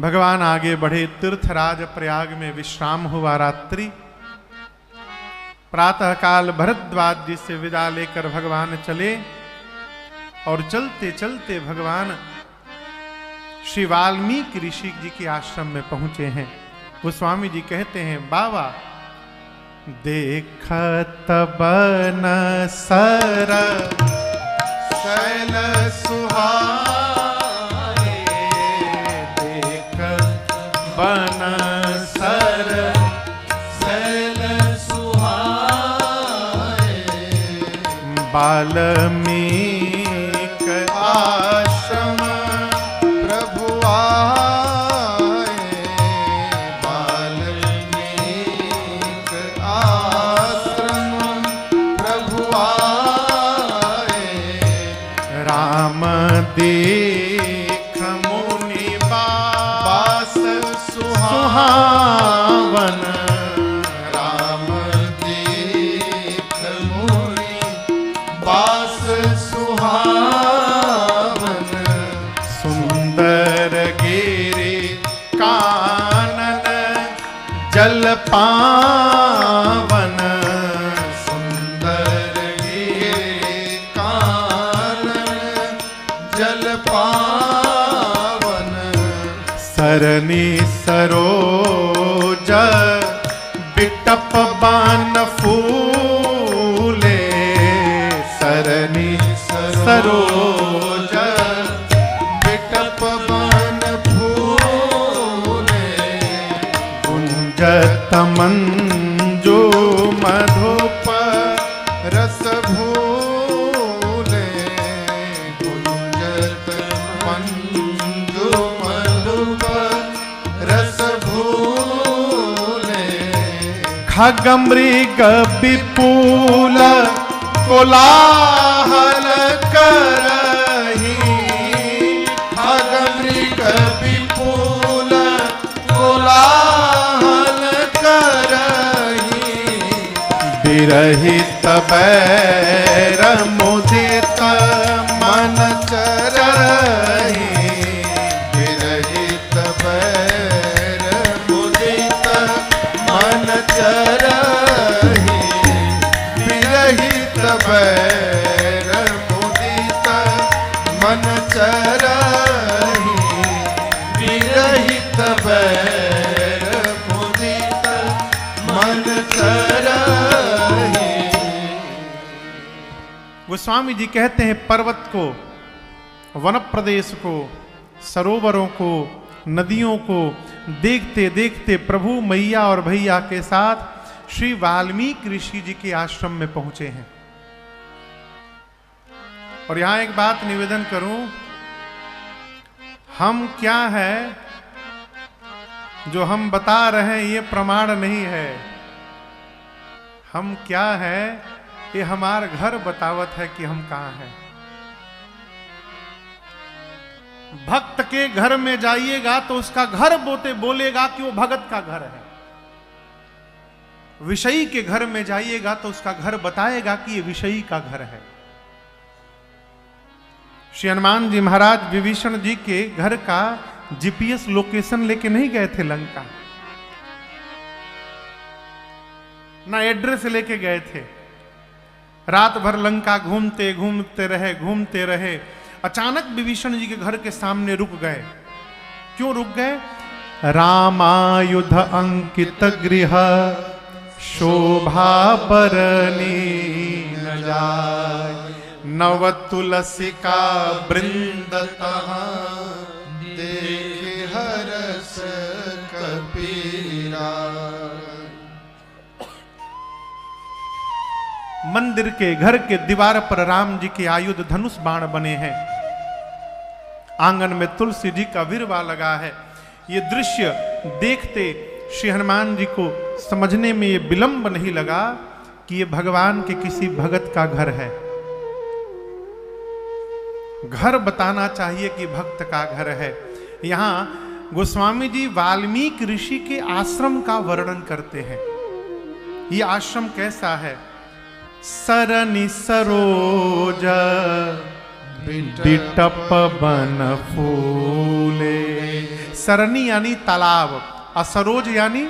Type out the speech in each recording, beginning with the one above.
भगवान आगे बढ़े। तीर्थराज प्रयाग में विश्राम हुआ रात्रि। प्रातःकाल भरद्वाज जी से विदा लेकर भगवान चले और चलते चलते भगवान श्री वाल्मीकि ऋषि जी के आश्रम में पहुंचे हैं। गोस्वामी जी कहते हैं, बाबा देखत बन सर शैल सुहाए, देखत बन सर शैल सुहाए, वाल्मीक आश्रम प्रभु आए, वाल्मीक आश्रम प्रभु आए, राम देख मुनि बास सुहावन, राम देख मुनि बास सुहावन, सुंदर गिरि कानन जल पावन, सुंदर गिरि कानन जल पावन, सरनी सरोज बिटप बान फूले, सरनी सरोज बिटप बान फूले, गुंजत मंजू मधुप रस भूले, गुंजत मंजू मधुप रस भूले, खगमृग विपुल कोलाहल करही, खगमृग विपुल कोलाहल करही, विरहित बैर मुदित मन चरही, विरहित बैर मुदित मन चरही, विरहित बैर मुदित मन चरही, विरहित बैर मुदित मन चरही। गोस्वामी जी कहते हैं, पर्वत को, वन प्रदेश को, सरोवरों को, नदियों को देखते देखते प्रभु मैया और भैया के साथ श्री वाल्मीकि ऋषि जी के आश्रम में पहुंचे हैं। और यहां एक बात निवेदन करूं, हम क्या है जो हम बता रहे हैं ये प्रमाण नहीं है। हम क्या है ये हमार घर बतावत है कि हम कहां हैं। भक्त के घर में जाइएगा तो उसका घर बोलेगा कि वो भगत का घर है। विषयी के घर में जाइएगा तो उसका घर बताएगा कि ये विषयी का घर है। श्री हनुमान जी महाराज विभीषण जी के घर का जीपीएस लोकेशन लेके नहीं गए थे लंका, ना एड्रेस लेके गए थे। रात भर लंका घूमते घूमते रहे। अचानक विभीषण जी के घर के सामने रुक गए। क्यों रुक गए? रामायुध अंकित गृह शोभा बरनी न जाय, नव तुलसिका वृंद तहाँ देखे हरस कपीरा। मंदिर के घर के दीवार पर राम जी के आयुध धनुष बाण बने हैं। आंगन में तुलसी जी का विरवा लगा है। ये दृश्य देखते श्री हनुमान जी को समझने में ये विलंब नहीं लगा कि ये भगवान के किसी भगत का घर है। घर बताना चाहिए कि भक्त का घर है। यहां गोस्वामी जी वाल्मीकि ऋषि के आश्रम का वर्णन करते हैं। ये आश्रम कैसा है? सरनि सरोज बिटप बन फूले सरनी यानी तालाब, और सरोज यानी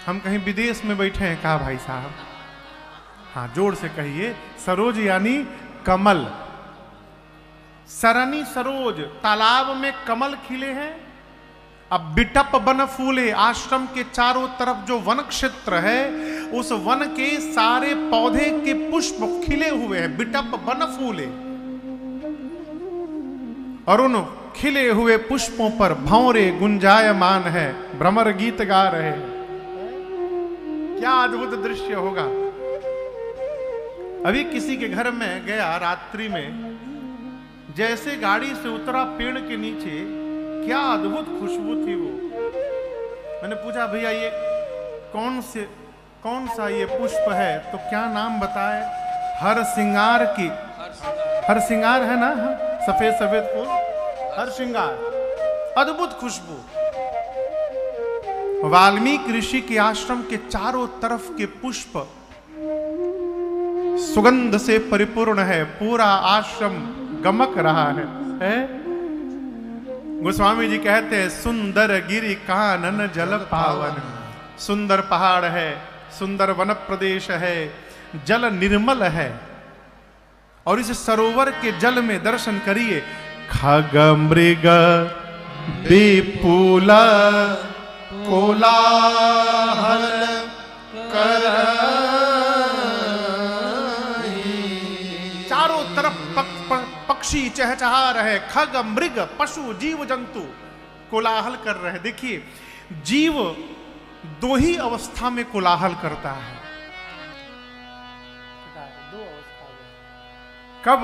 हम कहीं विदेश में बैठे हैं कहा भाई साहब? हाँ, जोर से कहिए। सरोज यानी कमल। सरनी सरोज, तालाब में कमल खिले हैं। अब बिटप वन फूले, आश्रम के चारों तरफ जो वन क्षेत्र है उस वन के सारे पौधे के पुष्प खिले हुए हैं। बिटप वन फूले, और उन खिले हुए पुष्पों पर भंवरे गुंजायमान है, भ्रमर गीत गा रहे हैं। क्या अद्भुत दृश्य होगा। अभी किसी के घर में गया रात्रि में, जैसे गाड़ी से उतरा पेड़ के नीचे, क्या अद्भुत खुशबू थी वो। मैंने पूछा भैया ये कौन सा ये पुष्प है? तो क्या नाम बताए? हर श्रृंगार की, हर श्रृंगार है ना, सफेद सफेद फूल, हर श्रृंगार। अद्भुत खुशबू। वाल्मीकि ऋषि के आश्रम के चारों तरफ के पुष्प सुगंध से परिपूर्ण है, पूरा आश्रम गमक रहा है? गोस्वामी जी कहते हैं सुंदर गिरि कानन जल पावन। सुंदर पहाड़ है, सुंदर वन प्रदेश है, जल निर्मल है, और इस सरोवर के जल में दर्शन करिए। खग मृग विपुल कोलाहल कर, चारों तरफ पक्षी चहचहा रहे, खग मृग पशु जीव जंतु कोलाहल कर रहे। देखिए, जीव दो ही अवस्था में कोलाहल करता है। कब?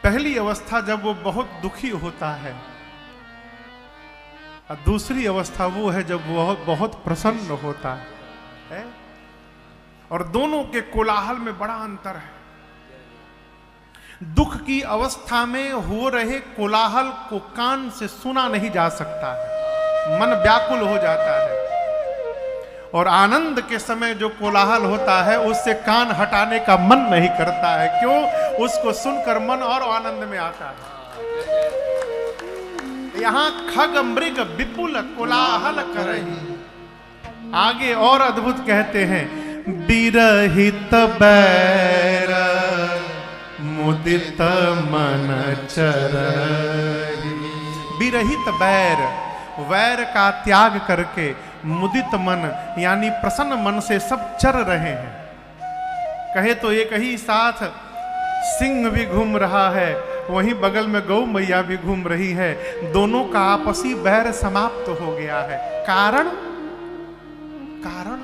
पहली अवस्था जब वो बहुत दुखी होता है, और दूसरी अवस्था वो है जब वो बहुत प्रसन्न होता है। और दोनों के कोलाहल में बड़ा अंतर है। दुख की अवस्था में हो रहे कोलाहल को कान से सुना नहीं जा सकता है, मन व्याकुल हो जाता है। और आनंद के समय जो कोलाहल होता है उससे कान हटाने का मन नहीं करता है। क्यों? उसको सुनकर मन और आनंद में आता है। यहां खग मृग विपुल कोलाहल करहि। आगे और अद्भुत कहते हैं, बिरहित बैर मुदित मन चरहि। बिरहित बैर, वैर का त्याग करके मुदित मन यानी प्रसन्न मन से सब चर रहे हैं। कहे तो एक ही साथ सिंह भी घूम रहा है, वहीं बगल में गौ मैया भी घूम रही है। दोनों का आपसी बैर समाप्त हो गया है। कारण कारण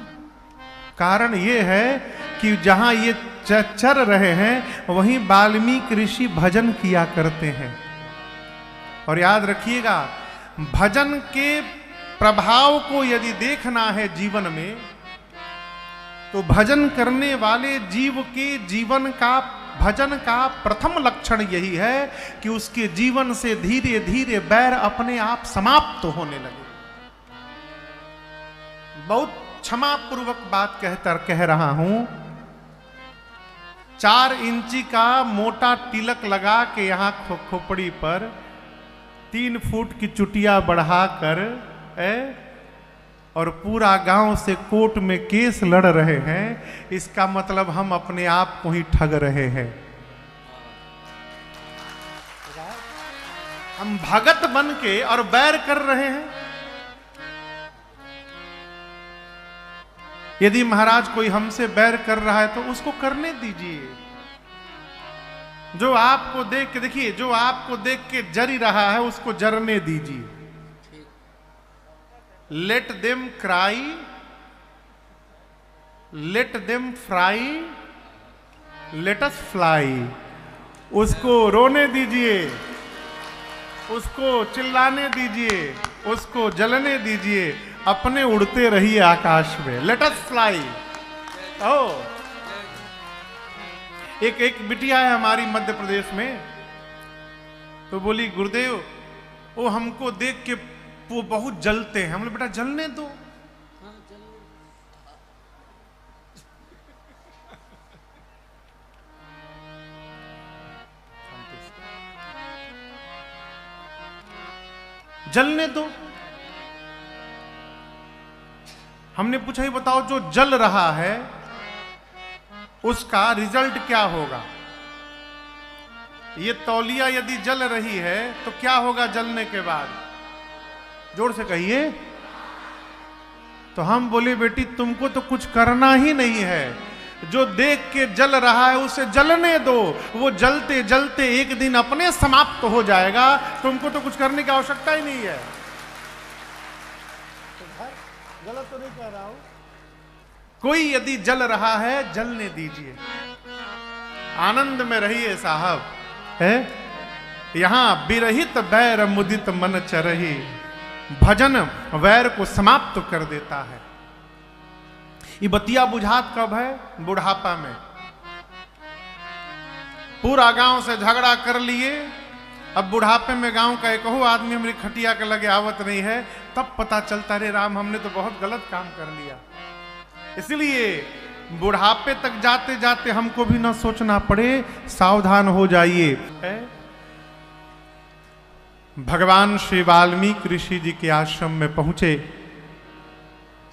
कारण ये है कि जहां ये चर रहे हैं वहीं वाल्मीकि ऋषि भजन किया करते हैं। और याद रखिएगा, भजन के प्रभाव को यदि देखना है जीवन में, तो भजन करने वाले जीव के जीवन का, भजन का प्रथम लक्षण यही है कि उसके जीवन से धीरे धीरे बैर अपने आप समाप्त होने लगे। बहुत क्षमा पूर्वक बात कह रहा हूं। 4 इंची का मोटा तिलक लगा के यहां खोपड़ी पर 3 फुट की चुटिया बढ़ाकर और पूरा गांव से कोर्ट में केस लड़ रहे हैं, इसका मतलब हम अपने आप को ही ठग रहे हैं। हम भगत बन के और बैर कर रहे हैं। यदि महाराज कोई हमसे बैर कर रहा है तो उसको करने दीजिए। जो आपको देख के, देखिए, जो आपको देख के जरी रहा है उसको जरने दीजिए। Let them cry, let them fry, let us fly. उसको रोने दीजिए, उसको चिल्लाने दीजिए, उसको जलने दीजिए, अपने उड़ते रहिए आकाश में। Let us fly. एक बिटिया है हमारी मध्य प्रदेश में, तो बोली गुरुदेव वो हमको देख के वो बहुत जलते हैं। हमने बेटा जलने दो। जलने दो। हमने पूछा, ही बताओ जो जल रहा है उसका रिजल्ट क्या होगा? ये तौलिया यदि जल रही है तो क्या होगा जलने के बाद? जोर से कहिए। तो हम बोले, बेटी तुमको तो कुछ करना ही नहीं है, जो देख के जल रहा है उसे जलने दो, वो जलते जलते एक दिन अपने समाप्त हो जाएगा, तुमको तो कुछ करने की आवश्यकता ही नहीं है। गलत तो नहीं कह रहा हूं। कोई यदि जल रहा है जलने दीजिए, आनंद में रहिए साहब। है यहां विरहित बैर मुदित मन चरही, भजन वैर को समाप्त कर देता है। ये बतिया बुझात कब है? बुढ़ापा में। पूरा गांव से झगड़ा कर लिए, अब बुढ़ापे में गांव का एक आदमी हमारी खटिया के लगे आवत नहीं है, तब पता चलता रे राम हमने तो बहुत गलत काम कर लिया। इसलिए बुढ़ापे तक जाते जाते हमको भी ना सोचना पड़े, सावधान हो जाइए। भगवान श्री वाल्मीकि ऋषि जी के आश्रम में पहुंचे।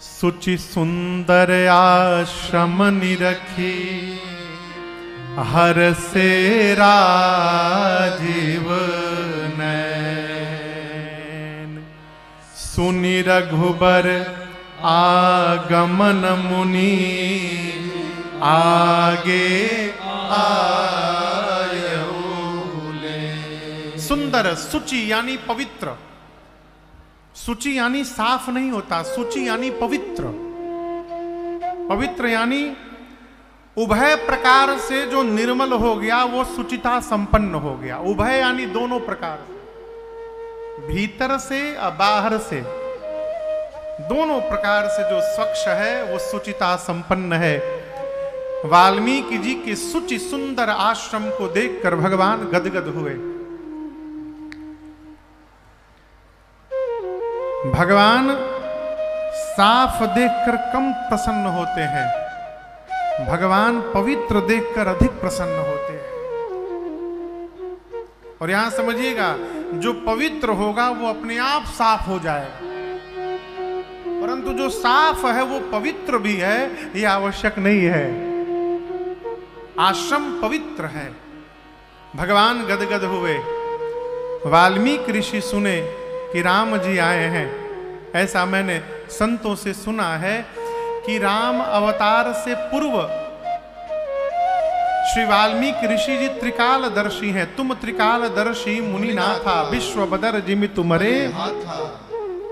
सुचि सुंदर आश्रम निरखी, हर से राजीव नैन, सुनि रघुबर आगमन मुनि, आगे आयहुले। सुंदर, सुचि यानी पवित्र। सुचि यानी साफ नहीं होता, सुचि यानी पवित्र। पवित्र यानी उभय प्रकार से जो निर्मल हो गया वो सुचिता संपन्न हो गया। उभय यानी दोनों प्रकार, भीतर से और बाहर से, दोनों प्रकार से जो स्वच्छ है वो सुचिता संपन्न है। वाल्मीकि जी के सुचि सुंदर आश्रम को देखकर भगवान गदगद हुए। भगवान साफ देखकर कम प्रसन्न होते हैं, भगवान पवित्र देखकर अधिक प्रसन्न होते हैं। और यहां समझिएगा, जो पवित्र होगा वो अपने आप साफ हो जाएगा, परंतु जो साफ है वो पवित्र भी है ये आवश्यक नहीं है। आश्रम पवित्र है। भगवान गदगद हुए। वाल्मीकि ऋषि सुने कि राम जी आए हैं। ऐसा मैंने संतों से सुना है कि राम अवतार से पूर्व श्री वाल्मीकि ऋषि जी त्रिकालदर्शी हैं। तुम त्रिकालदर्शी मुनि नाथा, विश्व बदर जिमि तुम्हारे।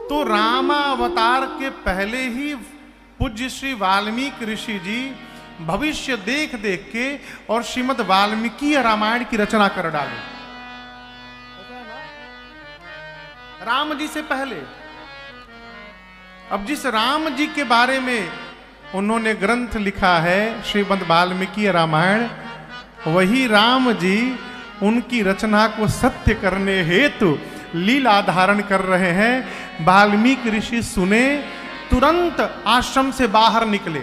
तो राम अवतार के पहले ही पूज्य श्री वाल्मीकि ऋषि जी भविष्य देख देख के और श्रीमद् वाल्मीकि रामायण की रचना कर डाली। राम जी से पहले। अब जिस राम जी के बारे में उन्होंने ग्रंथ लिखा है श्रीमद् वाल्मीकि रामायण, वही राम जी उनकी रचना को सत्य करने हेतु लीला धारण कर रहे हैं। वाल्मीकि ऋषि सुने, तुरंत आश्रम से बाहर निकले।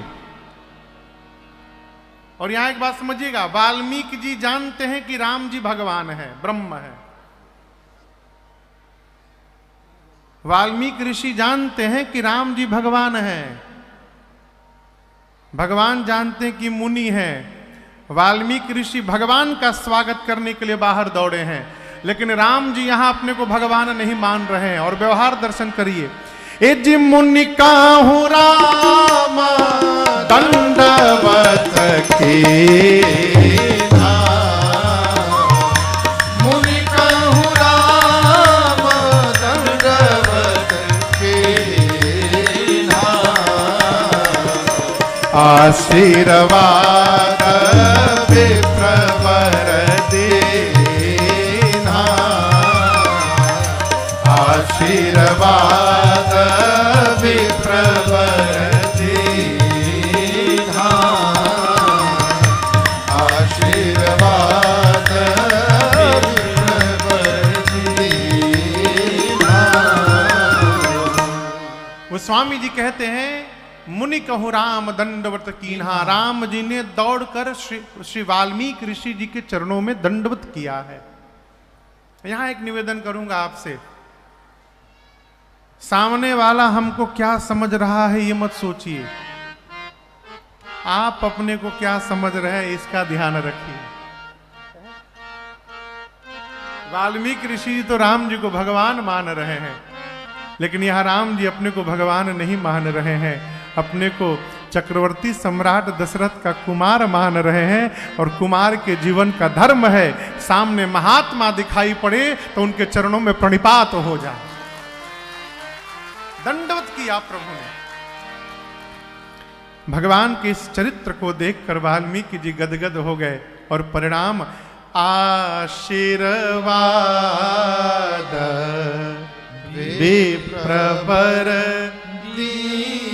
और यहां एक बात समझिएगा, वाल्मीकि जी जानते हैं कि राम जी भगवान है, ब्रह्म है। वाल्मीकि ऋषि जानते हैं कि राम जी भगवान हैं। भगवान जानते हैं कि मुनि हैं। वाल्मीकि ऋषि भगवान का स्वागत करने के लिए बाहर दौड़े हैं, लेकिन राम जी यहां अपने को भगवान नहीं मान रहे हैं। और व्यवहार दर्शन करिए। ए जी मुनि काहू राम दंडवत के, मुनि काहू राम दंडवत के, आशीर्वाद विप्रवर देना, आशीर्वाद विप्रवर देना, आशीर्वाद विप्रवर देना। वो स्वामी जी कहते हैं, मुनि कहु राम दंडवत कीन्हा। राम जी ने दौड़कर श्री वाल्मीकि ऋषि जी के चरणों में दंडवत किया है। यहां एक निवेदन करूंगा आपसे। सामने वाला हमको क्या समझ रहा है ये मत सोचिए, आप अपने को क्या समझ रहे हैं इसका ध्यान रखिए। वाल्मीकि ऋषि तो राम जी को भगवान मान रहे हैं, लेकिन यहां राम जी अपने को भगवान नहीं मान रहे हैं, अपने को चक्रवर्ती सम्राट दशरथ का कुमार मान रहे हैं। और कुमार के जीवन का धर्म है सामने महात्मा दिखाई पड़े तो उनके चरणों में प्रणिपात हो जाए। दंडवत किया प्रभु ने। भगवान के इस चरित्र को देखकर वाल्मीकि जी गदगद हो गए और परिणाम आशीर्वाद विप्रवर दीन्हा।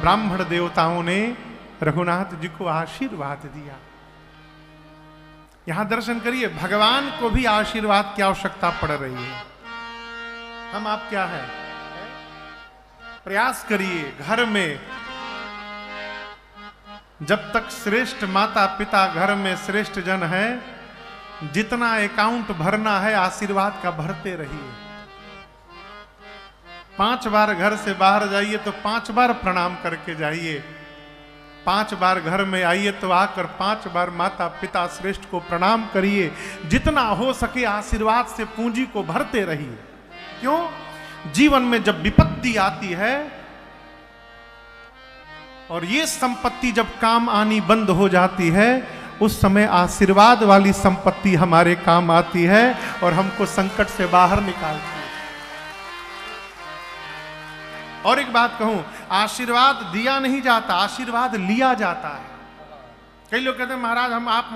ब्राह्मण देवताओं ने रघुनाथ जी को आशीर्वाद दिया। यहां दर्शन करिए, भगवान को भी आशीर्वाद की आवश्यकता पड़ रही है। हम आप क्या है, प्रयास करिए घर में जब तक श्रेष्ठ माता पिता घर में श्रेष्ठ जन है, जितना अकाउंट भरना है आशीर्वाद का भरते रहिए। 5 बार घर से बाहर जाइए तो 5 बार प्रणाम करके जाइए। 5 बार घर में आइए तो आकर 5 बार माता पिता श्रेष्ठ को प्रणाम करिए। जितना हो सके आशीर्वाद से पूंजी को भरते रहिए। क्यों? जीवन में जब विपत्ति आती है और ये संपत्ति जब काम आनी बंद हो जाती है, उस समय आशीर्वाद वाली संपत्ति हमारे काम आती है और हमको संकट से बाहर निकालती है। और एक बात कहूं, आशीर्वाद दिया नहीं जाता, आशीर्वाद लिया जाता है। कई लोग कहते हैं महाराज आप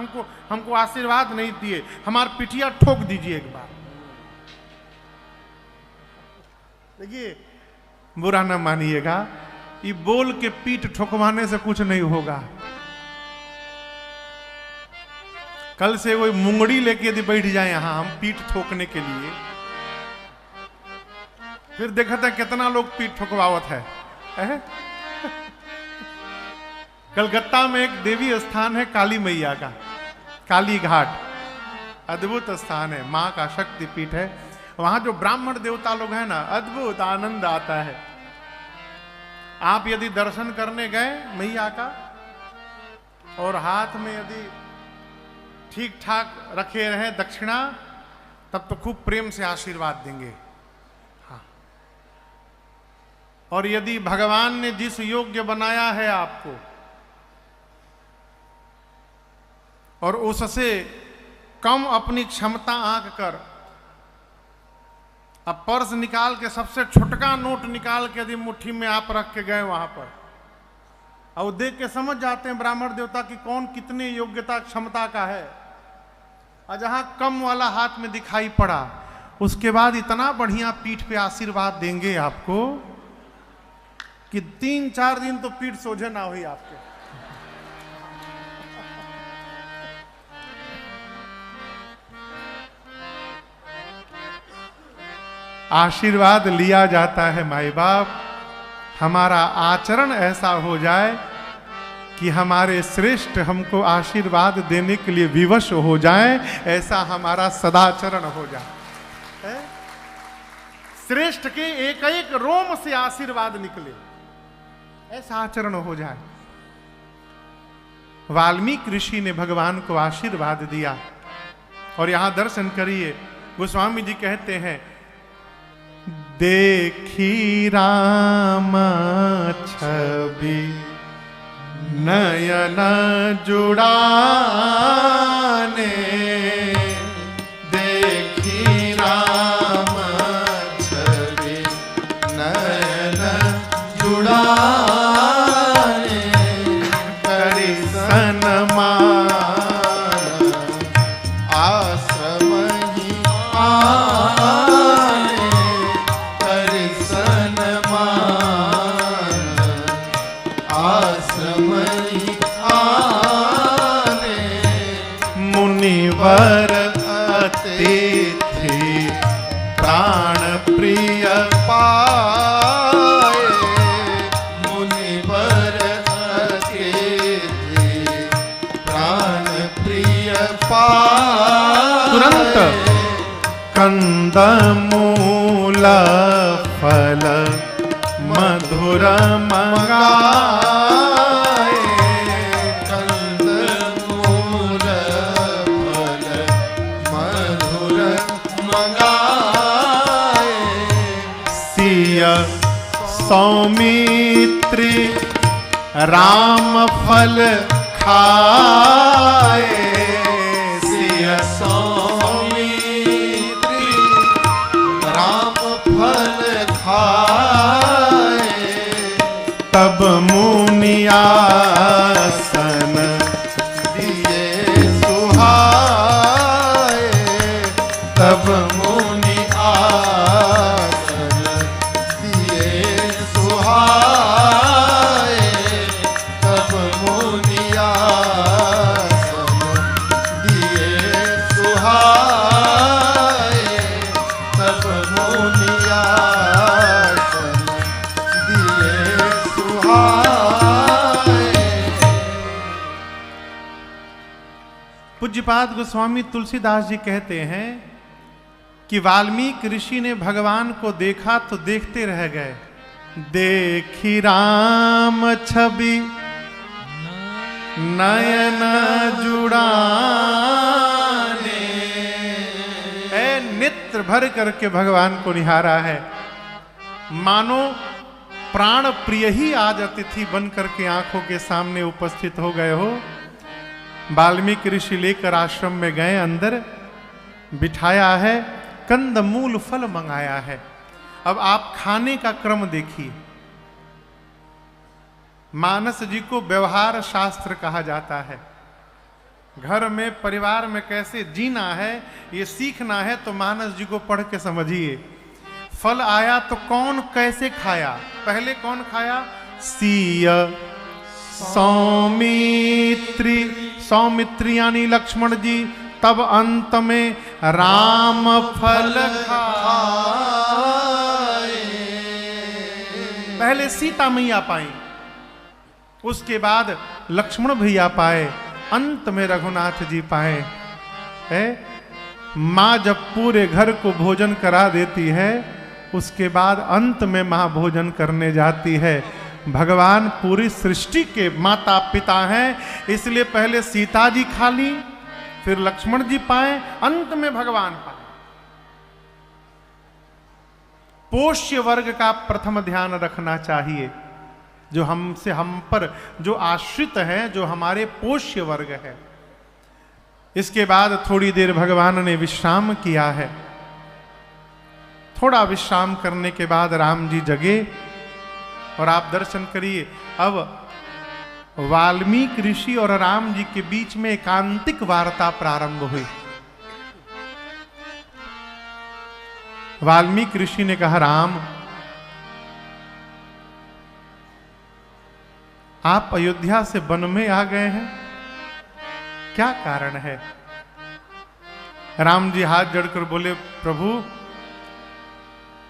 हमको आशीर्वाद नहीं दिए, हमार पिटिया ठोक दीजिए एक बार। देखिए, बुरा ना मानिएगा, ये बोल के पीठ ठोकवाने से कुछ नहीं होगा। कल से वो मुंगड़ी लेके यदि बैठ जाए यहां हम पीठ ठोकने के लिए, फिर देखते हैं कितना लोग पीठ ठोकवावत है। कलकत्ता में एक देवी स्थान है काली मैया का, काली घाट, अद्भुत स्थान है, मां का शक्ति पीठ है। वहां जो ब्राह्मण देवता लोग हैं ना, अद्भुत आनंद आता है। आप यदि दर्शन करने गए मैया का और हाथ में यदि ठीक ठाक रखे रहे दक्षिणा, तब तो खूब प्रेम से आशीर्वाद देंगे। हाँ, और यदि भगवान ने जिस योग्य बनाया है आपको और उससे कम अपनी क्षमता आंक कर अब पर्स निकाल के सबसे छोटका नोट निकाल के यदि मुट्ठी में आप रख के गए वहां पर और देख के समझ जाते हैं ब्राह्मण देवता की कौन कितनी योग्यता क्षमता का है, और जहां कम वाला हाथ में दिखाई पड़ा, उसके बाद इतना बढ़िया पीठ पे आशीर्वाद देंगे आपको कि 3-4 दिन तो पीठ सोझे ना हुई आपके। आशीर्वाद लिया जाता है माई बाप, हमारा आचरण ऐसा हो जाए कि हमारे श्रेष्ठ हमको आशीर्वाद देने के लिए विवश हो जाएं, ऐसा हमारा सदाचरण हो जाए। श्रेष्ठ के एक एक रोम से आशीर्वाद निकले, ऐसा आचरण हो जाए। वाल्मीकि ऋषि ने भगवान को आशीर्वाद दिया। और यहां दर्शन करिए, गोस्वामी जी कहते हैं, देखी राम छवि नयन जुड़ाने, देखी राम छवि नयन जुड़ाने, करि सन्मान आश्रम ही आने, करि सन्मान आश्रम ही आने, मुनिवर अतिथि प्राण प्रिय पाए, मुनिवर अतिथि प्राण प्रिय पाए, तुरंत कंदमूल फल मधुर मंगाए, कंदमूल फल मधुर मंगाए, सिय सौमित्री राम फल खाए, सिय सौमित्री राम फल खाए, तब मुनियासन दिए सुहाए, तब मुनि आसन दिए सुहाए, तब मुनि आसन दिए सुहाए, तब मुनि आसन दिए सुहाए। पूज्यपाद गोस्वामी तुलसीदास जी कहते हैं कि वाल्मीकि ऋषि ने भगवान को देखा तो देखते रह गए। देखी राम छवि नयन जुड़ाने, ऐ नेत्र भर करके भगवान को निहारा है, मानो प्राण प्रिय ही आज अतिथि बन करके आंखों के सामने उपस्थित हो गए हो। वाल्मीकि ऋषि लेकर आश्रम में गए, अंदर बिठाया है, कंदमूल फल मंगाया है। अब आप खाने का क्रम देखिए। मानस जी को व्यवहार शास्त्र कहा जाता है। घर में परिवार में कैसे जीना है ये सीखना है तो मानस जी को पढ़ के समझिए। फल आया तो कौन कैसे खाया? पहले कौन खाया? सिय सौमित्री यानी लक्ष्मण जी, तब अंत में राम फल खाए। पहले सीता मैया पाई, उसके बाद लक्ष्मण भैया पाए, अंत में रघुनाथ जी पाए। है माँ जब पूरे घर को भोजन करा देती है उसके बाद अंत में माँ भोजन करने जाती है। भगवान पूरी सृष्टि के माता पिता हैं, इसलिए पहले सीता जी खा ली, फिर लक्ष्मण जी पाए, अंत में भगवान पाए। पोष्य वर्ग का प्रथम ध्यान रखना चाहिए। जो हमसे हम पर जो आश्रित हैं, जो हमारे पोष्य वर्ग है। इसके बाद थोड़ी देर भगवान ने विश्राम किया है। थोड़ा विश्राम करने के बाद राम जी जगे और आप दर्शन करिए। अब वाल्मीकि ऋषि और राम जी के बीच में एकांतिक वार्ता प्रारंभ हुई। वाल्मीकि ऋषि ने कहा, राम आप अयोध्या से वन में आ गए हैं, क्या कारण है? राम जी हाथ जोड़कर बोले, प्रभु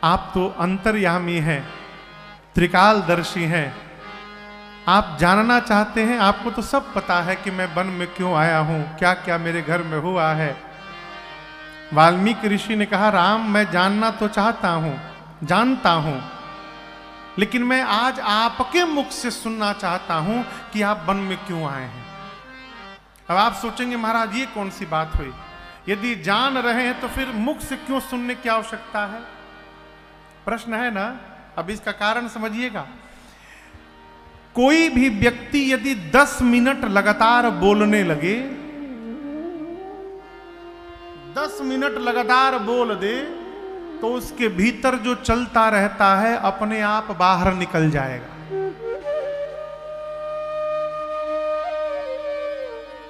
आप तो अंतर्यामी हैं, त्रिकालदर्शी हैं, आप जानना चाहते हैं, आपको तो सब पता है कि मैं वन में क्यों आया हूं, क्या क्या मेरे घर में हुआ है। वाल्मीकि ऋषि ने कहा, राम मैं जानना तो चाहता हूं, जानता हूं, लेकिन मैं आज आपके मुख से सुनना चाहता हूं कि आप वन में क्यों आए हैं। अब आप सोचेंगे महाराज ये कौन सी बात हुई? यदि जान रहे हैं तो फिर मुख से क्यों सुनने की आवश्यकता है? प्रश्न है ना। अब इसका कारण समझिएगा। कोई भी व्यक्ति यदि 10 मिनट लगातार बोलने लगे, 10 मिनट लगातार बोल दे, तो उसके भीतर जो चलता रहता है अपने आप बाहर निकल जाएगा।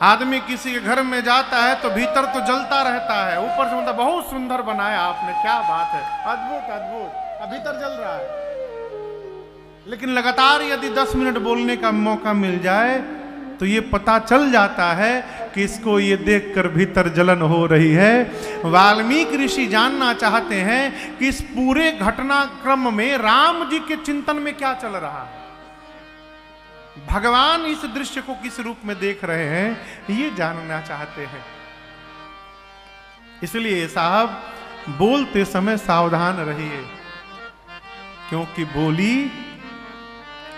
आदमी किसी के घर में जाता है तो भीतर तो जलता रहता है, ऊपर से मतलब बहुत सुंदर बनाया आपने, क्या बात है, अद्भुत अद्भुत, भीतर जल रहा है। लेकिन लगातार यदि 10 मिनट बोलने का मौका मिल जाए तो ये पता चल जाता है कि इसको ये देखकर भीतर जलन हो रही है। वाल्मीकि ऋषि जानना चाहते हैं कि इस पूरे घटनाक्रम में राम जी के चिंतन में क्या चल रहा है, भगवान इस दृश्य को किस रूप में देख रहे हैं, ये जानना चाहते हैं। इसलिए साहब बोलते समय सावधान रहिए, क्योंकि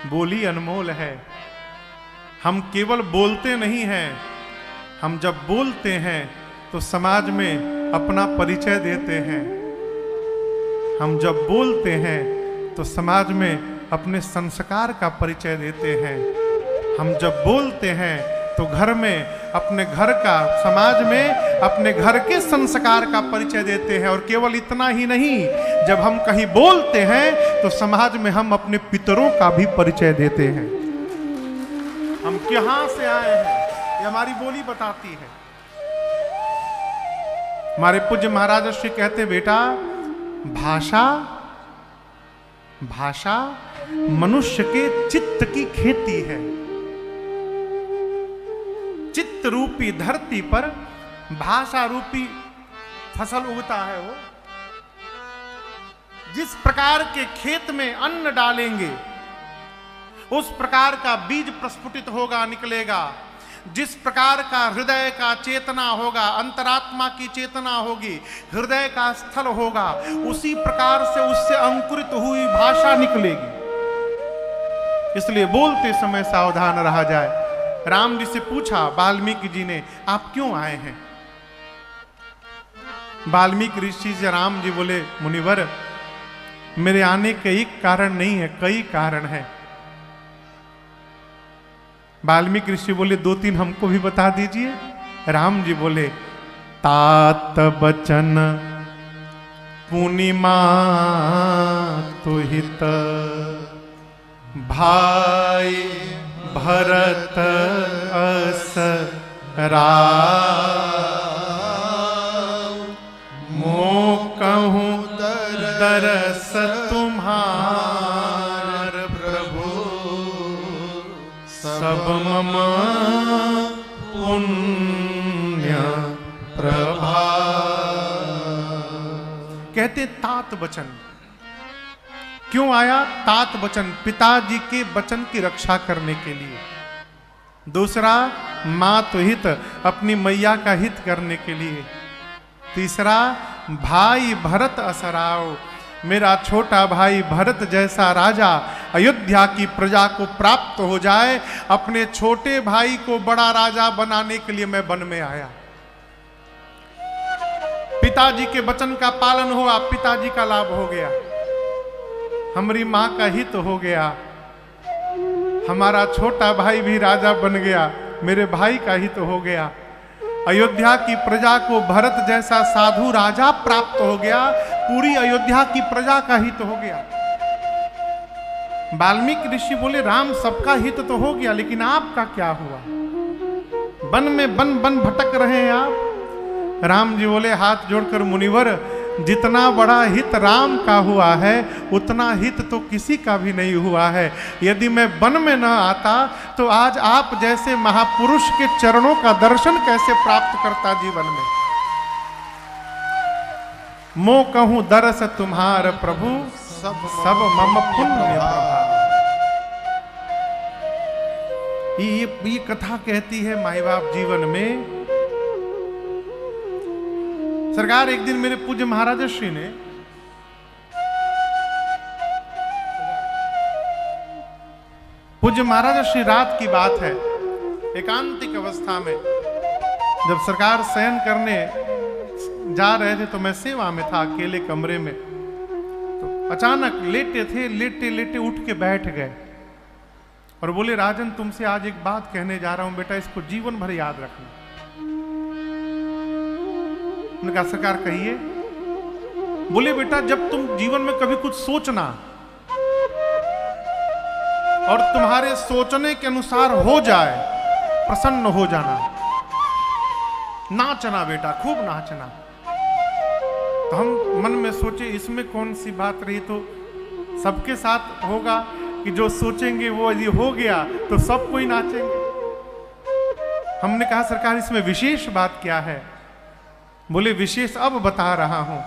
बोली अनमोल है। हम केवल बोलते नहीं हैं, हम जब बोलते हैं तो समाज में अपना परिचय देते हैं। हम जब बोलते हैं तो समाज में अपने संस्कार का परिचय देते हैं। हम जब बोलते हैं तो घर में अपने घर का, समाज में अपने घर के संस्कार का परिचय देते हैं। और केवल इतना ही नहीं, जब हम कहीं बोलते हैं तो समाज में हम अपने पितरों का भी परिचय देते हैं। हम कहां से आए हैं ये हमारी बोली बताती है। हमारे पूज्य महाराज श्री कहते, बेटा भाषा मनुष्य के चित्त की खेती है। चित्त रूपी धरती पर भाषा रूपी फसल उगता है। वो जिस प्रकार के खेत में अन्न डालेंगे उस प्रकार का बीज प्रस्फुटित होगा, निकलेगा। जिस प्रकार का हृदय का चेतना होगा, अंतरात्मा की चेतना होगी, हृदय का स्थल होगा, उसी प्रकार से उससे अंकुरित हुई भाषा निकलेगी। इसलिए बोलते समय सावधान रहा जाए। राम जी से पूछा वाल्मीकि जी ने, आप क्यों आए हैं? वाल्मीकि ऋषि से राम जी बोले, मुनिवर मेरे आने का एक कारण नहीं है, कई कारण है। वाल्मीकि ऋषि बोले, दो तीन हमको भी बता दीजिए। राम जी बोले, तात बचन पूर्णिमा तुहित भाई भरत अस मो कहूँ दरस तुम्हार प्रभु सब मम पुण्य प्रभा। कहते तात वचन क्यों आया? तात वचन पिताजी के वचन की रक्षा करने के लिए। दूसरा मातु हित, अपनी मैया का हित करने के लिए। तीसरा भाई भरत असराव, मेरा छोटा भाई भरत जैसा राजा अयोध्या की प्रजा को प्राप्त हो जाए। अपने छोटे भाई को बड़ा राजा बनाने के लिए मैं वन में आया। पिताजी के वचन का पालन हुआ, पिताजी का लाभ हो गया, हमारी मां का हित हो गया, हमारा छोटा भाई भी राजा बन गया, मेरे भाई का हित हो गया। अयोध्या की प्रजा को भरत जैसा साधु राजा प्राप्त हो गया, पूरी अयोध्या की प्रजा का हित हो गया। वाल्मीकि ऋषि बोले, राम सबका हित तो हो गया, लेकिन आपका क्या हुआ? वन में बन भटक रहे हैं आप। राम जी बोले हाथ जोड़कर, मुनिवर जितना बड़ा हित राम का हुआ है उतना हित तो किसी का भी नहीं हुआ है। यदि मैं वन में न आता तो आज आप जैसे महापुरुष के चरणों का दर्शन कैसे प्राप्त करता जीवन में। मो कहूं दरस तुम्हार प्रभु सब मम पुण्य प्रभा। ये कथा कहती है माई बाप जीवन में। सरकार एक दिन मेरे पूज्य महाराज श्री ने पूज्य महाराज श्री, रात की बात है, एकांतिक अवस्था में जब सरकार शयन करने जा रहे थे तो मैं सेवा में था अकेले कमरे में। तो अचानक लेटे थे, लेटे लेटे उठ के बैठ गए और बोले, राजन तुमसे आज एक बात कहने जा रहा हूं बेटा, इसको जीवन भर याद रखना। उन्होंने कहा सरकार कहिए। बोले बेटा, जब तुम जीवन में कभी कुछ सोचना और तुम्हारे सोचने के अनुसार हो जाए, प्रसन्न हो जाना, नाचना बेटा, खूब नाचना। तो हम मन में सोचे इसमें कौन सी बात रही, तो सबके साथ होगा कि जो सोचेंगे वो यदि हो गया तो सब कोई नाचेंगे। हमने कहा सरकार इसमें विशेष बात क्या है? बोले विशेष अब बता रहा हूं।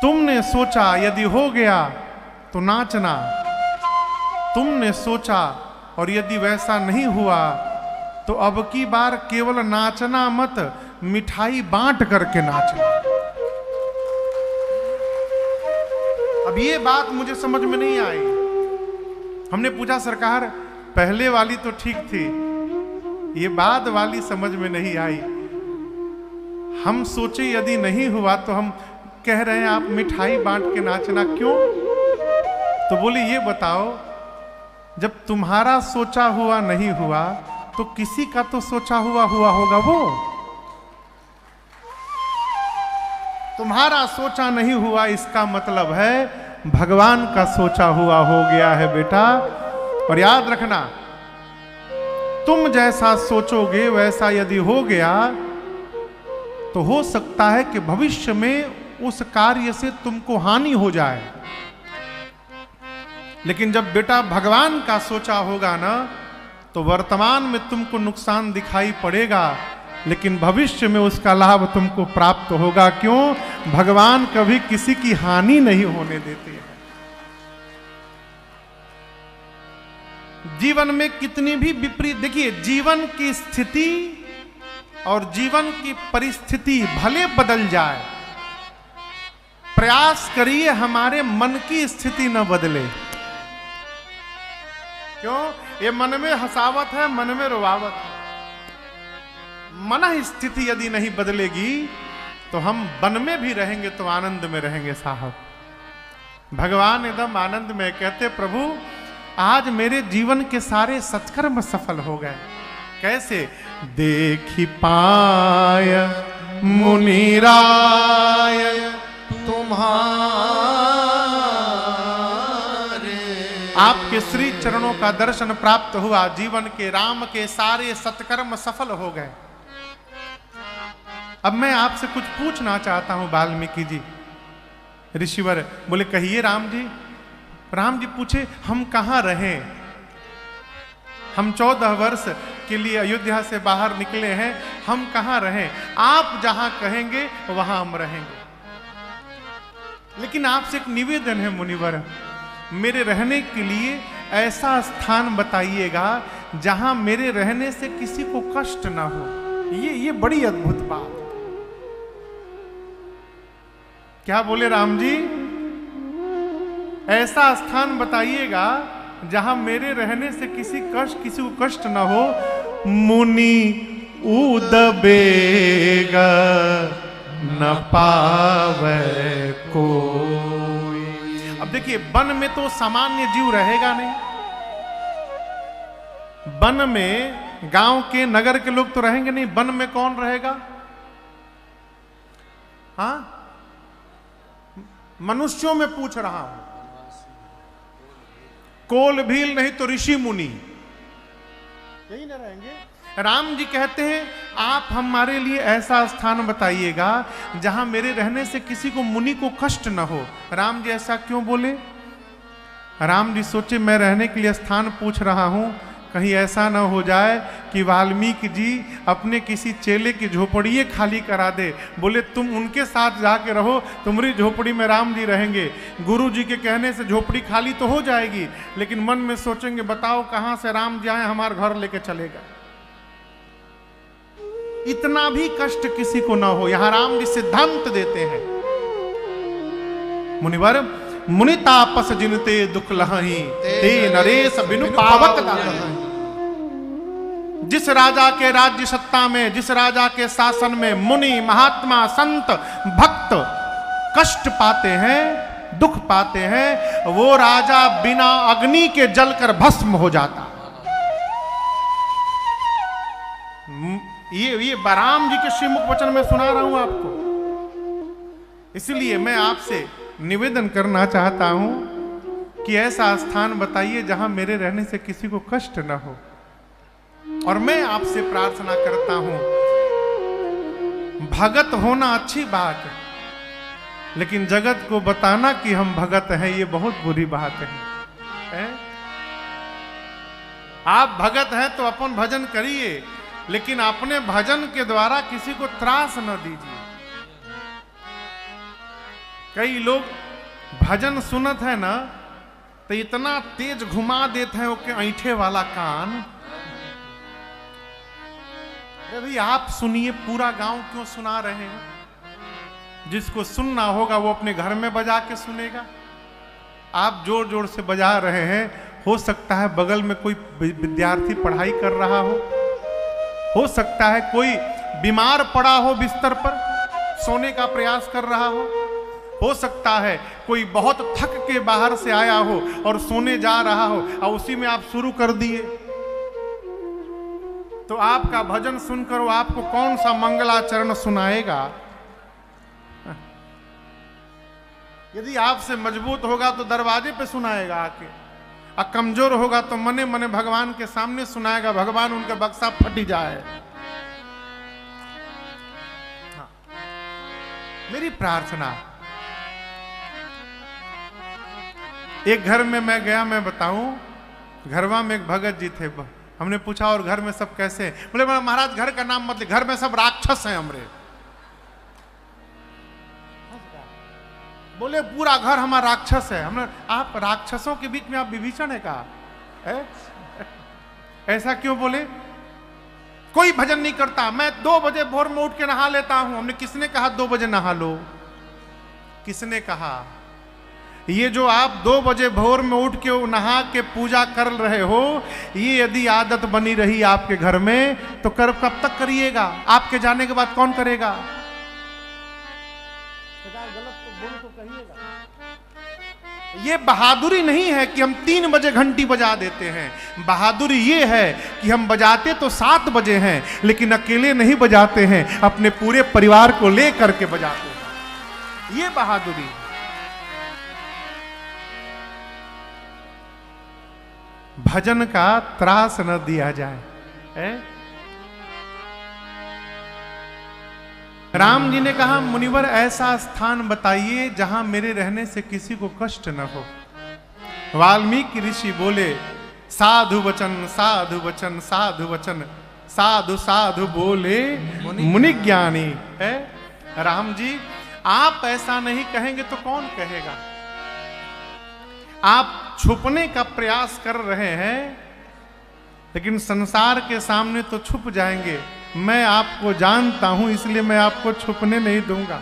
तुमने सोचा यदि हो गया तो नाचना, तुमने सोचा और यदि वैसा नहीं हुआ तो अब की बार केवल नाचना मत, मिठाई बांट करके नाचना। अब ये बात मुझे समझ में नहीं आई। हमने पूछा सरकार पहले वाली तो ठीक थी, ये बाद वाली समझ में नहीं आई। हम सोचे यदि नहीं हुआ तो हम कह रहे हैं आप मिठाई बांट के नाचना क्यों? तो बोले ये बताओ, जब तुम्हारा सोचा हुआ नहीं हुआ तो किसी का तो सोचा हुआ होगा। वो तुम्हारा सोचा नहीं हुआ, इसका मतलब है भगवान का सोचा हुआ हो गया है बेटा। और याद रखना, तुम जैसा सोचोगे वैसा यदि हो गया तो हो सकता है कि भविष्य में उस कार्य से तुमको हानि हो जाए। लेकिन जब बेटा भगवान का सोचा होगा ना, तो वर्तमान में तुमको नुकसान दिखाई पड़ेगा, लेकिन भविष्य में उसका लाभ तुमको प्राप्त होगा। क्यों? भगवान कभी किसी की हानि नहीं होने देते हैं। जीवन में कितनी भी विपरीत, देखिए जीवन की स्थिति और जीवन की परिस्थिति भले बदल जाए, प्रयास करिए हमारे मन की स्थिति न बदले। क्यों? ये मन में हंसावत है, मन में रोवावत है। मन स्थिति यदि नहीं बदलेगी तो हम वन में भी रहेंगे तो आनंद में रहेंगे साहब। भगवान एकदम आनंद में कहते, प्रभु आज मेरे जीवन के सारे सत्कर्म सफल हो गए। कैसे? देखी पाय मुनिराय तुम्हारे, आपके श्री चरणों का दर्शन प्राप्त हुआ, जीवन के राम के सारे सत्कर्म सफल हो गए। अब मैं आपसे कुछ पूछना चाहता हूं वाल्मीकि जी। ऋषिवर बोले कहिए राम जी। राम जी पूछे हम कहां रहे? हम 14 वर्ष के लिए अयोध्या से बाहर निकले हैं, हम कहां रहें? आप जहां कहेंगे वहां हम रहेंगे। लेकिन आपसे एक निवेदन है मुनिवर, मेरे रहने के लिए ऐसा स्थान बताइएगा जहां मेरे रहने से किसी को कष्ट ना हो। ये बड़ी अद्भुत बात। क्या बोले राम जी? ऐसा स्थान बताइएगा जहां मेरे रहने से किसी को कष्ट ना हो। मुनि उदबेग न पावे कोई। अब देखिए वन में तो सामान्य जीव रहेगा नहीं। वन में गांव के नगर के लोग तो रहेंगे नहीं, वन में कौन रहेगा? हाँ, मनुष्यों में पूछ रहा हूं। कोल भील नहीं तो ऋषि मुनि यही ना रहेंगे। राम जी कहते हैं आप हमारे लिए ऐसा स्थान बताइएगा जहां मेरे रहने से किसी को मुनि को कष्ट न हो। राम जी ऐसा क्यों बोले? राम जी सोचे मैं रहने के लिए स्थान पूछ रहा हूं, कहीं ऐसा ना हो जाए कि वाल्मीकि जी अपने किसी चेले की झोपड़ी खाली करा दे। बोले तुम उनके साथ जाके रहो, तुम्हारी झोपड़ी में राम जी रहेंगे। गुरु जी के कहने से झोपड़ी खाली तो हो जाएगी, लेकिन मन में सोचेंगे बताओ कहां से राम जी आए हमारे घर लेके चलेगा। इतना भी कष्ट किसी को ना हो, यहां राम जी सिद्धांत देते हैं। मुनिवर मुनि तापस जिनते दुख लहही, ते नरेश बिनु पावक दाहि। जिस राजा के राज्य सत्ता में, जिस राजा के शासन में मुनि महात्मा संत भक्त कष्ट पाते हैं, दुख पाते हैं, वो राजा बिना अग्नि के जलकर भस्म हो जाता। ये बराम जी के श्रीमुख वचन में सुना रहा हूं आपको। इसलिए मैं आपसे निवेदन करना चाहता हूं कि ऐसा स्थान बताइए जहां मेरे रहने से किसी को कष्ट न हो। और मैं आपसे प्रार्थना करता हूं, भगत होना अच्छी बात है, लेकिन जगत को बताना कि हम भगत हैं ये बहुत बुरी बात है? आप भगत हैं तो अपन भजन करिए, लेकिन अपने भजन के द्वारा किसी को त्रास न दीजिए। कई लोग भजन सुनत है ना तो इतना तेज घुमा देते हैं ओके ऐंठे वाला कान। अरे भाई आप सुनिए, पूरा गांव क्यों सुना रहे हैं? जिसको सुनना होगा वो अपने घर में बजा के सुनेगा। आप जोर जोर से बजा रहे हैं, हो सकता है बगल में कोई विद्यार्थी पढ़ाई कर रहा हो सकता है कोई बीमार पड़ा हो, बिस्तर पर सोने का प्रयास कर रहा हो सकता है कोई बहुत थक के बाहर से आया हो और सोने जा रहा हो, और उसी में आप शुरू कर दिए, तो आपका भजन सुनकर वो आपको कौन सा मंगलाचरण सुनाएगा? यदि आपसे मजबूत होगा तो दरवाजे पे सुनाएगा आके, और कमजोर होगा तो मने मने भगवान के सामने सुनाएगा, भगवान उनका बक्सा फट जाए। हाँ। मेरी प्रार्थना, एक घर में मैं गया, मैं बताऊं, घरवा में एक भगत जी थे। हमने पूछा और घर में सब कैसे हैं? बोले महाराज घर का नाम मत ले, घर में सब राक्षस हैं हमरे। बोले पूरा घर हमारा राक्षस है। हमने, आप राक्षसों के बीच में आप विभीषण है का? ऐसा क्यों बोले? कोई भजन नहीं करता, मैं 2 बजे भोर में उठ के नहा लेता हूं। हमने, किसने कहा 2 बजे नहा लो? किसने कहा? ये जो आप 2 बजे भोर में उठ के नहा के पूजा कर रहे हो, ये यदि आदत बनी रही आपके घर में तो कब तक करिएगा? आपके जाने के बाद कौन करेगा? गलत तो बोल तो कहिएगा। ये बहादुरी नहीं है कि हम 3 बजे घंटी बजा देते हैं। बहादुरी ये है कि हम बजाते तो 7 बजे हैं, लेकिन अकेले नहीं बजाते हैं, अपने पूरे परिवार को ले करके बजाते हैं। ये बहादुरी। भजन का त्रास न दिया जाए। राम जी ने कहा, मुनिवर ऐसा स्थान बताइए जहां मेरे रहने से किसी को कष्ट न हो। वाल्मीकि ऋषि बोले, साधु वचन साधु वचन साधु वचन, साधु साधु बोले मुनि ज्ञानी। है राम जी, आप ऐसा नहीं कहेंगे तो कौन कहेगा? आप छुपने का प्रयास कर रहे हैं, लेकिन संसार के सामने तो छुप जाएंगे। मैं आपको जानता हूं, इसलिए मैं आपको छुपने नहीं दूंगा।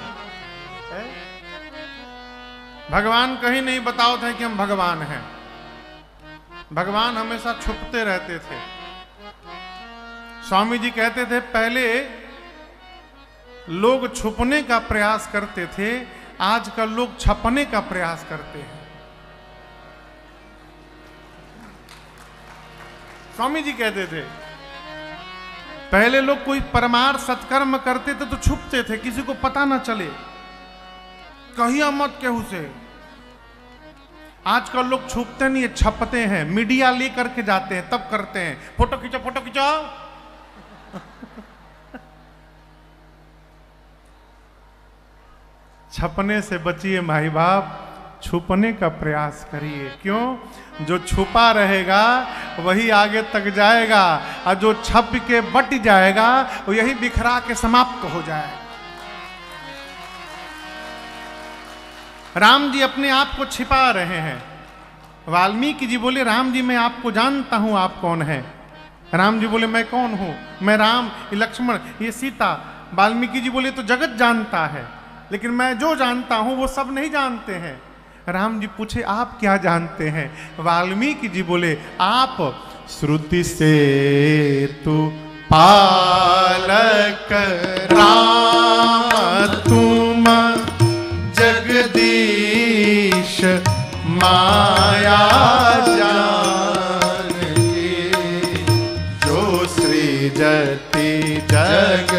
भगवान कहीं नहीं बताओ थे कि हम भगवान हैं। भगवान हमेशा छुपते रहते थे। स्वामी जी कहते थे, पहले लोग छुपने का प्रयास करते थे, आजकल लोग छपने का प्रयास करते हैं। स्वामी जी कहते थे, पहले लोग कोई परमार्थ सत्कर्म करते थे तो छुपते थे, किसी को पता ना चले, कहिया मत केहू से। आजकल लोग छुपते नहीं है, छपते हैं। मीडिया ले करके जाते हैं, तब करते हैं, फोटो खींचो फोटो खींचो। छपने से बचिए भाई बाप, छुपने का प्रयास करिए। क्यों? जो छुपा रहेगा वही आगे तक जाएगा, और जो छप के बट जाएगा वो यही बिखरा के समाप्त हो जाएगा। राम जी अपने आप को छिपा रहे हैं। वाल्मीकि जी बोले, राम जी मैं आपको जानता हूं, आप कौन हैं? राम जी बोले, मैं कौन हूं? मैं राम, ये लक्ष्मण, ये सीता। वाल्मीकि जी बोले, तो जगत जानता है, लेकिन मैं जो जानता हूं वो सब नहीं जानते हैं। राम जी पूछे, आप क्या जानते हैं? वाल्मीकि जी बोले, आप श्रुति से तू पालक राम, तुम जगदीश माया जानती, जो सृजति जग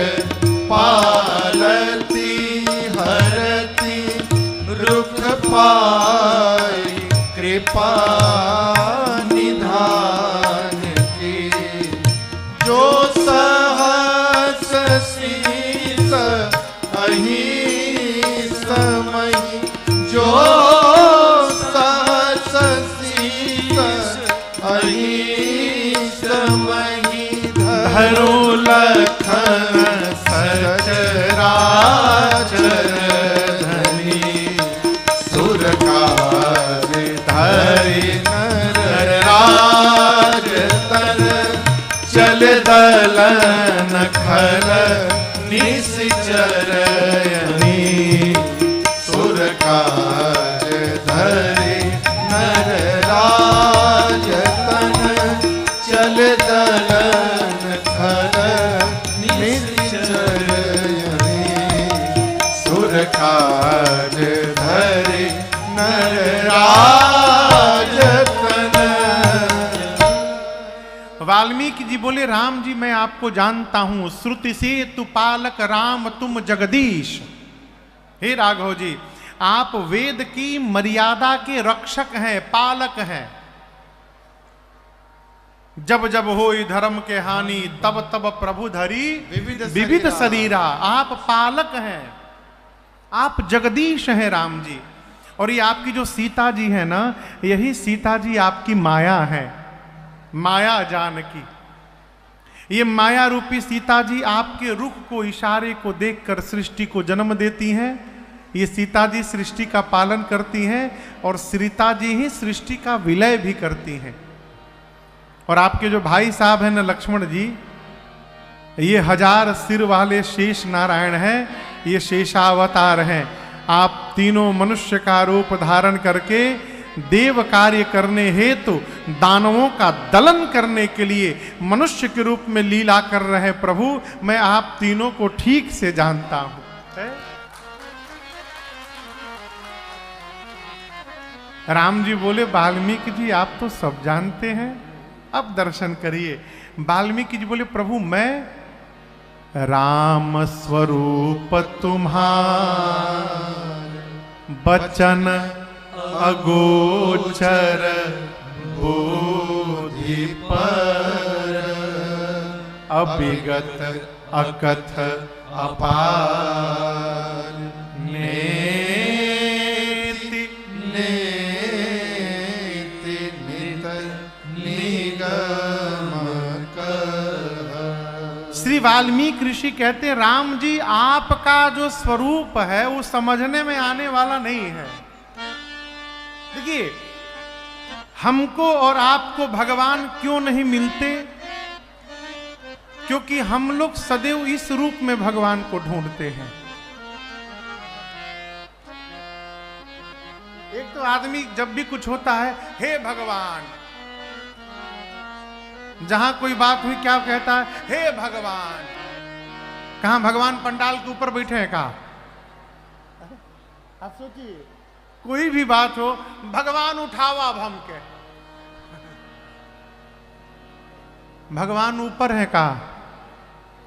पालती, हरति रुख पाई, कृपा निधान की, जो सहस शीस अहि समहि, जो सहस शीस अहि समहि, धरो लखन सचराचर, दलन खल निश्चर, सुर काज धरि काज धरि नरराज तन। वाल्मीकि जी बोले राम जी मैं आपको जानता हूं, श्रुति से तु पालक राम तुम जगदीश। हे राघव जी आप वेद की मर्यादा के रक्षक हैं, पालक हैं। जब जब होई धर्म के हानि तब तब प्रभु धरी विविध शरीरा। आप पालक हैं, आप जगदीश हैं राम जी। और ये आपकी जो सीता जी है ना, यही सीता जी आपकी माया है, माया जानकी। ये माया रूपी सीता जी आपके रुख को, इशारे को देखकर सृष्टि को जन्म देती हैं। ये सीता जी सृष्टि का पालन करती हैं और सीता जी ही सृष्टि का विलय भी करती हैं। और आपके जो भाई साहब हैं ना लक्ष्मण जी, ये 1000 सिर वाले शेष नारायण हैं, ये शेषावतार हैं। आप तीनों मनुष्य का रूप धारण करके देव कार्य करने हेतु दानवों का दलन करने के लिए मनुष्य के रूप में लीला कर रहे प्रभु, मैं आप तीनों को ठीक से जानता हूं। राम जी बोले वाल्मीकि जी आप तो सब जानते हैं, अब दर्शन करिए। वाल्मीकि जी बोले प्रभु मैं राम स्वरूप तुम्हार बचन अगोचर बोधि पर अभिगत अकथ अपार नेति नेति नित निगम कह। श्री वाल्मीकि ऋषि कहते राम जी आपका जो स्वरूप है वो समझने में आने वाला नहीं है। देखिए हमको और आपको भगवान क्यों नहीं मिलते? क्योंकि हम लोग सदैव इस रूप में भगवान को ढूंढते हैं। एक तो आदमी जब भी कुछ होता है हे भगवान, जहां कोई बात हुई क्या कहता है हे भगवान। कहां भगवान पंडाल के ऊपर बैठे हैं? कहा आप सोचिए, कोई भी बात हो भगवान उठावा अब हमके। भगवान ऊपर है का?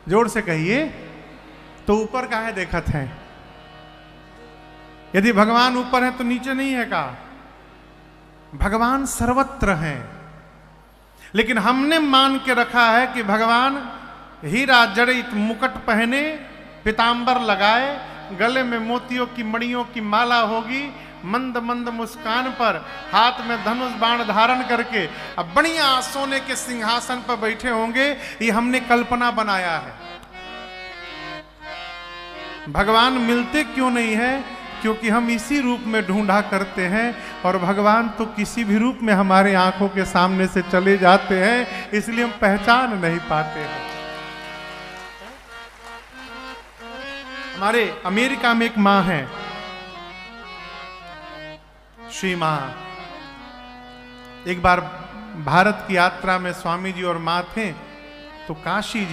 जोर से कहिए तो ऊपर का है देखत है। यदि भगवान ऊपर है तो नीचे नहीं है का? भगवान सर्वत्र हैं। लेकिन हमने मान के रखा है कि भगवान हीरा जड़ित मुकुट पहने, पीतांबर लगाए, गले में मोतियों की मणियों की माला होगी, मंद मंद मुस्कान पर हाथ में धनुष बाण धारण करके अब बढ़िया सोने के सिंहासन पर बैठे होंगे। ये हमने कल्पना बनाया है। भगवान मिलते क्यों नहीं है? क्योंकि हम इसी रूप में ढूंढा करते हैं और भगवान तो किसी भी रूप में हमारे आंखों के सामने से चले जाते हैं, इसलिए हम पहचान नहीं पाते हैं। हमारे अमेरिका में एक माँ है, श्री माँ। एक बार भारत की यात्रा में स्वामी जी और माँ थे तो काशी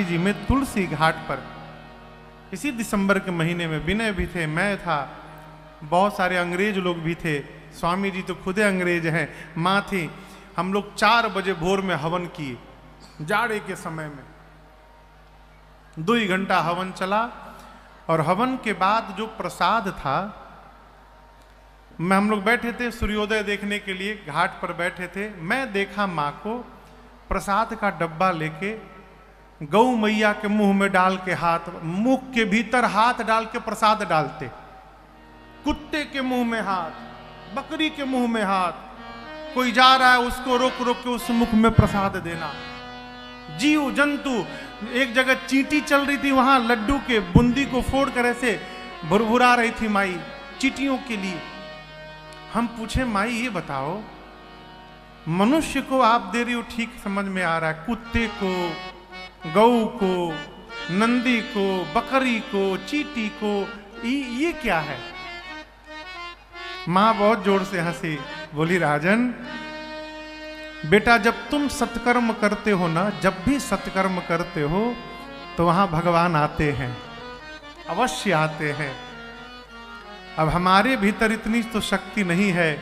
जी में तुलसी घाट पर इसी दिसंबर के महीने में विनय भी थे, मैं था, बहुत सारे अंग्रेज लोग भी थे। स्वामी जी तो खुदे अंग्रेज हैं। माँ थी। हम लोग 4 बजे भोर में हवन किए, जाड़े के समय में 2 घंटा हवन चला। और हवन के बाद जो प्रसाद था, हम लोग बैठे थे सूर्योदय देखने के लिए, घाट पर बैठे थे। मैं देखा माँ को प्रसाद का डब्बा लेके गौ मैया के मुंह में डाल के मुंह के भीतर हाथ डाल के प्रसाद डालते, कुत्ते के मुंह में हाथ, बकरी के मुंह में हाथ, कोई जा रहा है उसको रोक रोक के उस मुख में प्रसाद देना। जीव जंतु, एक जगह चींटी चल रही थी, वहां लड्डू के बूंदी को फोड़ कर ऐसे भुरभुरा रही थी माई चींटियों के लिए। हम पूछे माई ये बताओ, मनुष्य को आप दे रही हो ठीक समझ में आ रहा है, कुत्ते को, गऊ को, नंदी को, बकरी को, चींटी को, ये क्या है? मां बहुत जोर से हंसी, बोली राजन बेटा जब तुम सत्कर्म करते हो ना, जब भी सत्कर्म करते हो तो वहां भगवान आते हैं। अवश्य आते हैं। अब हमारे भीतर इतनी तो शक्ति नहीं है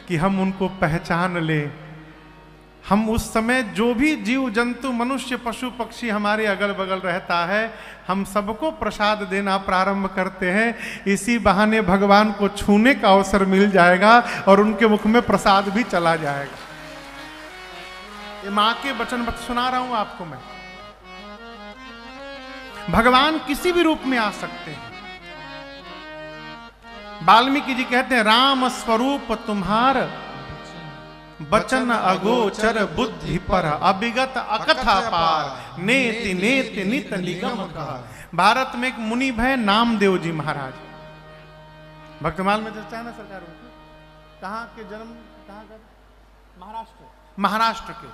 कि हम उनको पहचान लें। हम उस समय जो भी जीव जंतु मनुष्य पशु पक्षी हमारे अगल बगल रहता है, हम सबको प्रसाद देना प्रारंभ करते हैं। इसी बहाने भगवान को छूने का अवसर मिल जाएगा और उनके मुख में प्रसाद भी चला जाएगा। ये मां के वचन सुना रहा हूं आपको मैं। भगवान किसी भी रूप में आ सकते हैं। वाल्मीकि जी कहते हैं, राम स्वरूप तुम्हार बचन अगोचर बुद्धि पर, अविगत अकथा पार, नेति नेति नित निगम कहा। भारत में एक मुनि है नामदेव जी महाराज, भक्तमाल में चर्चा है ना सरकार उनकी। कहाँ के जन्म, कहाँ का? महाराष्ट्र के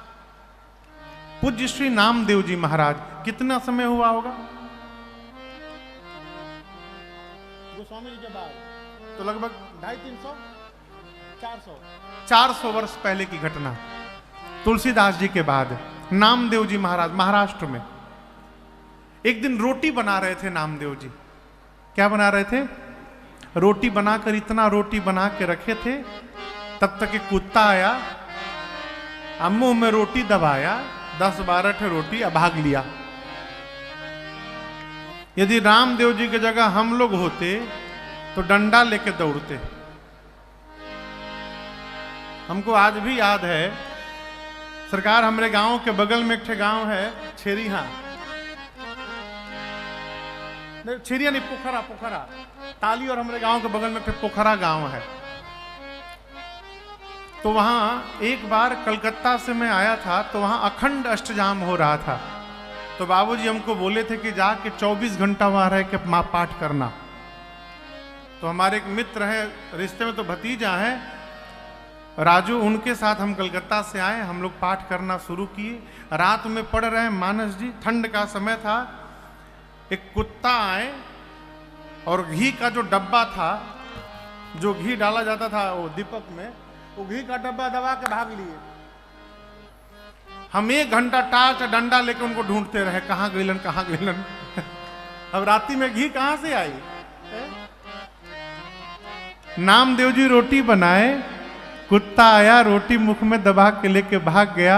पूज्य श्री नामदेव जी महाराज। कितना समय हुआ होगा गोस्वामी जी के बाद? तो लगभग 250-300 400 वर्ष पहले की घटना। तुलसीदास जी के बाद नामदेव जी महाराज महाराष्ट्र में एक दिन रोटी बना रहे थे। नामदेव जी क्या बना रहे थे? रोटी बनाकर इतना रोटी बना के रखे थे, तब तक एक कुत्ता आया, मुंह में रोटी दबाया, 10-12 ठे रोटी भाग लिया। यदि रामदेव जी की जगह हम लोग होते तो डंडा लेके दौड़ते। हमको आज भी याद है सरकार, हमारे गांव के बगल में एक ठे गांव है छेरिया, छेरिया नहीं, पोखरा ताली, और हमारे गांव के बगल में एक ठे पोखरा गांव है। तो वहां एक बार कलकत्ता से मैं आया था, तो वहां अखंड अष्टजाम हो रहा था। तो बाबूजी हमको बोले थे कि जाके 24 घंटा वहां रह के मां पाठ करना। तो हमारे एक मित्र हैं, रिश्ते में तो भतीजा है, राजू, उनके साथ हम कलकत्ता से आए। हम लोग पाठ करना शुरू किए। रात में पढ़ रहे मानस जी, ठंड का समय था। एक कुत्ता आए और घी का जो डब्बा था, जो घी डाला जाता था वो दीपक में, वो घी का डब्बा दबा के भाग लिए। हम 1 घंटा टार्च डंडा लेके उनको ढूंढते रहे, कहाँ गइलन कहाँ गइलन। अब रात्रि में घी कहाँ से आई? नामदेव जी रोटी बनाए, कुत्ता आया, रोटी मुख में दबा के लेके भाग गया।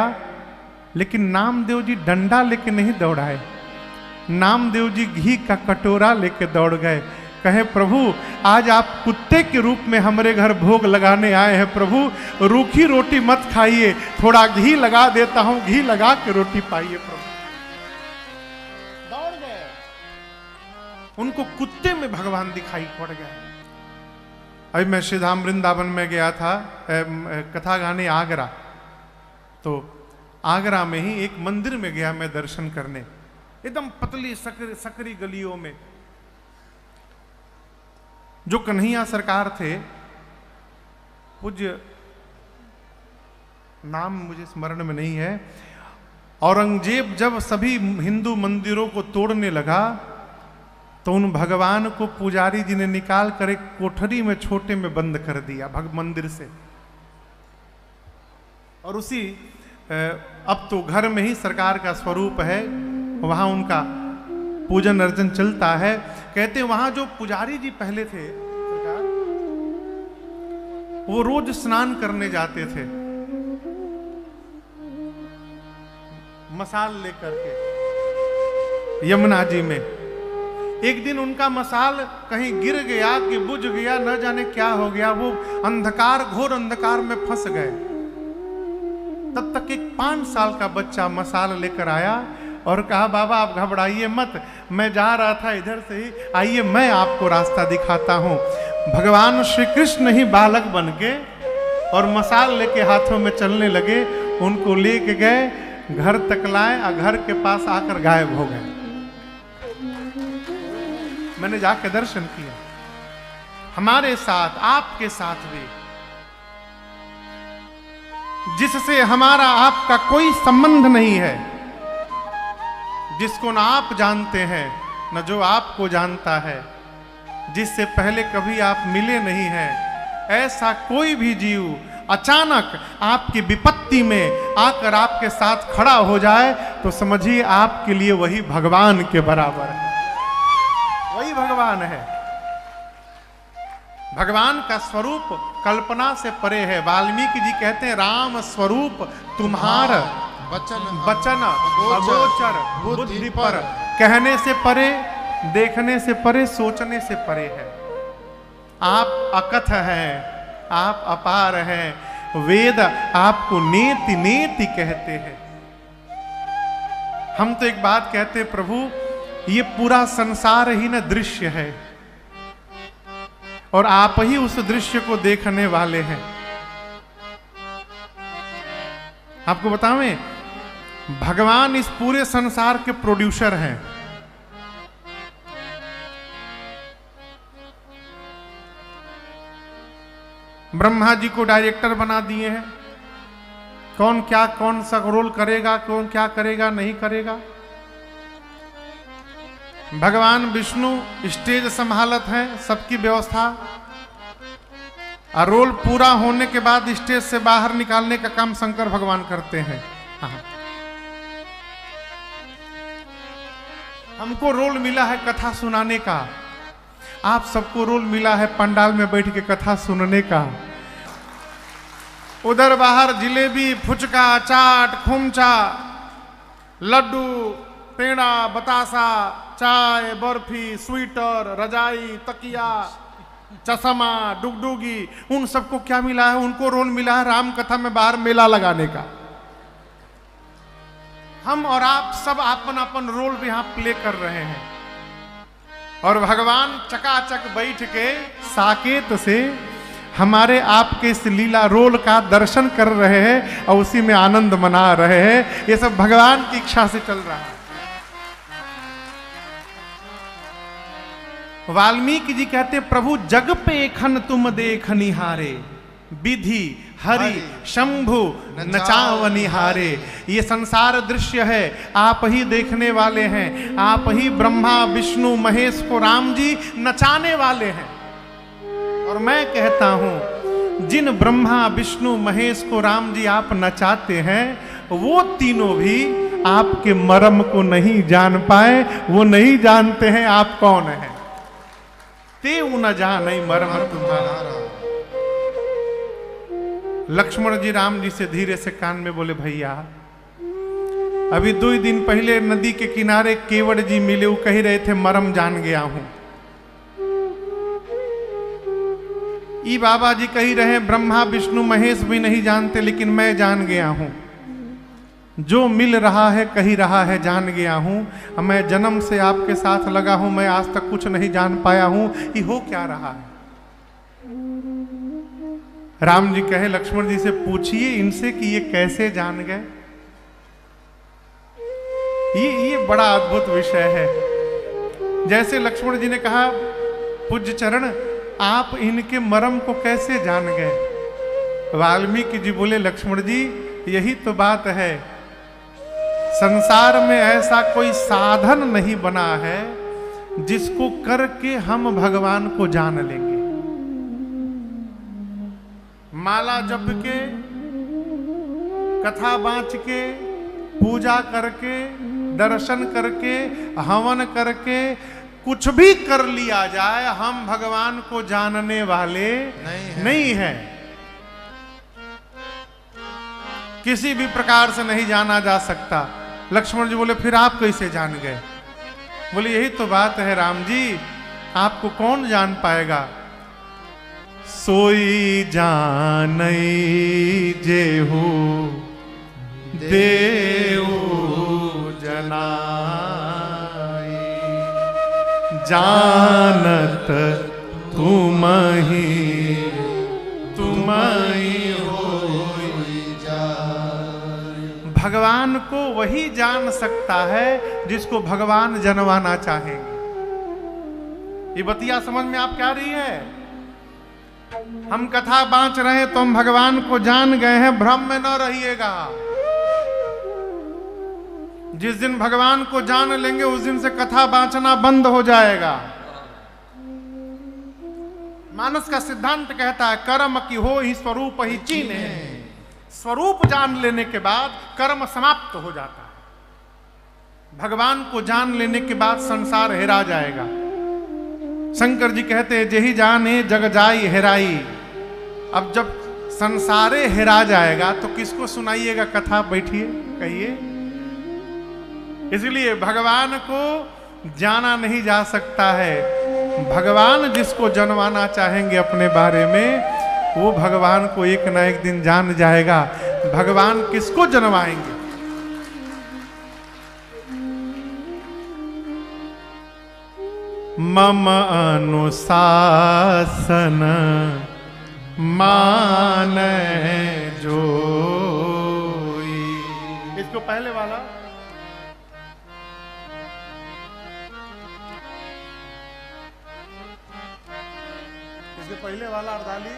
लेकिन नामदेव जी डंडा लेके नहीं दौड़ाए, नामदेव जी घी का कटोरा लेके दौड़ गए। कहे, प्रभु आज आप कुत्ते के रूप में हमारे घर भोग लगाने आए हैं, प्रभु रूखी रोटी मत खाइए, थोड़ा घी लगा देता हूं, घी लगा के रोटी पाइए। प्रभु दौड़ गए, उनको कुत्ते में भगवान दिखाई पड़ गए। अभी मैं श्रीधाम वृंदावन में गया था कथा गाने आगरा, तो आगरा में ही एक मंदिर में गया मैं दर्शन करने, एकदम पतली सकरी गलियों में। जो कन्हैया सरकार थे, पूज्य नाम मुझे स्मरण में नहीं है, औरंगजेब जब सभी हिंदू मंदिरों को तोड़ने लगा, तो उन भगवान को पुजारी जी ने निकाल कर एक कोठरी में छोटे में बंद कर दिया मंदिर से। और उसी अब तो घर में ही सरकार का स्वरूप है, वहां उनका पूजन अर्चन चलता है। कहते वहां जो पुजारी जी पहले थे सरकार, वो रोज स्नान करने जाते थे मसाल लेकर के यमुना जी में। एक दिन उनका मसाल कहीं गिर गया कि बुझ गया, न जाने क्या हो गया, वो अंधकार, घोर अंधकार में फंस गए। तब तक एक 5 साल का बच्चा मसाल लेकर आया और कहा, बाबा आप घबराइए मत, मैं जा रहा था इधर से ही, आइए मैं आपको रास्ता दिखाता हूं। भगवान श्री कृष्ण ही बालक बन के और मसाल लेके हाथों में चलने लगे, उनको लेके गए, घर तक लाए और घर के पास आकर गायब हो गए। मैंने जाके दर्शन किया। हमारे साथ, आपके साथ भी, जिससे हमारा आपका कोई संबंध नहीं है, जिसको ना आप जानते हैं न जो आपको जानता है, जिससे पहले कभी आप मिले नहीं हैं, ऐसा कोई भी जीव अचानक आपकी विपत्ति में आकर आपके साथ खड़ा हो जाए तो समझिए आपके लिए वही भगवान के बराबर है, वही ही भगवान है। भगवान का स्वरूप कल्पना से परे है। वाल्मीकि जी कहते हैं राम स्वरूप तुम्हारा बचन अगोचर बुद्धि पर, कहने से परे, देखने से परे, सोचने से परे है। आप अकथ हैं, आप अपार हैं। वेद आपको नेति नेति कहते हैं। हम तो एक बात कहते हैं प्रभु, ये पूरा संसार ही न दृश्य है और आप ही उस दृश्य को देखने वाले हैं। आपको बतावें, भगवान इस पूरे संसार के प्रोड्यूसर हैं। ब्रह्मा जी को डायरेक्टर बना दिए हैं। कौन क्या, कौन सा रोल करेगा, कौन क्या करेगा, नहीं करेगा। भगवान विष्णु स्टेज संभालत हैं, सबकी व्यवस्था, और रोल पूरा होने के बाद स्टेज से बाहर निकालने का काम शंकर भगवान करते हैं। हमको रोल मिला है कथा सुनाने का, आप सबको रोल मिला है पंडाल में बैठ के कथा सुनने का। उधर बाहर जिलेबी, फुचका, चाट, खुमचा, लड्डू, पेड़ा, बतासा, चाय, बर्फी, स्वीटर, रजाई, तकिया, चश्मा, डुगडुगी, उन सबको क्या मिला है? उनको रोल मिला है राम कथा में बाहर मेला लगाने का। हम और आप सब अपन अपन रोल भी यहां प्ले कर रहे हैं और भगवान चकाचक बैठ के साकेत से हमारे आपके इस लीला रोल का दर्शन कर रहे हैं और उसी में आनंद मना रहे हैं। ये सब भगवान की इच्छा से चल रहा है। वाल्मीकि जी कहते प्रभु जग पे एखन तुम देख निहारे, विधि हरि शंभु नचावनिहारे। ये संसार दृश्य है, आप ही देखने वाले हैं। आप ही ब्रह्मा विष्णु महेश को राम जी नचाने वाले हैं। और मैं कहता हूं जिन ब्रह्मा विष्णु महेश को राम जी आप नचाते हैं, वो तीनों भी आपके मर्म को नहीं जान पाए। वो नहीं जानते हैं आप कौन हैं। ते न जाने मर्म तुम्हारा। लक्ष्मण जी राम जी से धीरे से कान में बोले, भैया अभी 2 दिन पहले नदी के किनारे केवड़ जी मिले, वो कह रहे थे मरम जान गया हूं। ई बाबा जी कही रहे ब्रह्मा विष्णु महेश भी नहीं जानते, लेकिन मैं जान गया हूं। जो मिल रहा है कही रहा है जान गया हूं। मैं जन्म से आपके साथ लगा हूं, मैं आज तक कुछ नहीं जान पाया हूं ये हो क्या रहा है। राम जी कहे लक्ष्मण जी से पूछिए इनसे कि ये कैसे जान गए। ये बड़ा अद्भुत विषय है। जैसे लक्ष्मण जी ने कहा पूज्य चरण आप इनके मर्म को कैसे जान गए। वाल्मीकि जी बोले लक्ष्मण जी यही तो बात है, संसार में ऐसा कोई साधन नहीं बना है जिसको करके हम भगवान को जान लेंगे। माला जप के, कथा बाँच के, पूजा करके, दर्शन करके, हवन करके कुछ भी कर लिया जाए, हम भगवान को जानने वाले नहीं हैं। किसी भी प्रकार से नहीं जाना जा सकता। लक्ष्मण जी बोले फिर आप कैसे जान गए। बोले यही तो बात है राम जी, आपको कौन जान पाएगा। सोई जानई जेहू देहू जनाई, जानत तुम ही होई जान। भगवान को वही जान सकता है जिसको भगवान जनवाना चाहेंगे। ये बतिया समझ में आप क्या रही है। हम कथा बाँच रहे हैं तो हम भगवान को जान गए हैं, भ्रम में न रहिएगा। जिस दिन भगवान को जान लेंगे उस दिन से कथा बाँचना बंद हो जाएगा। मानस का सिद्धांत कहता है कर्म की हो ही स्वरूप ही चीने। स्वरूप जान लेने के बाद कर्म समाप्त हो जाता है। भगवान को जान लेने के बाद संसार हेरा जाएगा। शंकर जी कहते हैं जेहि जाने जग जाई हेराई। अब जब संसारे हेरा जाएगा तो किसको सुनाइएगा कथा, बैठिए कहिए। इसलिए भगवान को जाना नहीं जा सकता है। भगवान जिसको जनवाना चाहेंगे अपने बारे में, वो भगवान को एक ना एक दिन जान जाएगा। भगवान किसको जनवाएंगे? मम अनुशासन माने जोई। इसको पहले वाला पहले वाला अर्धाली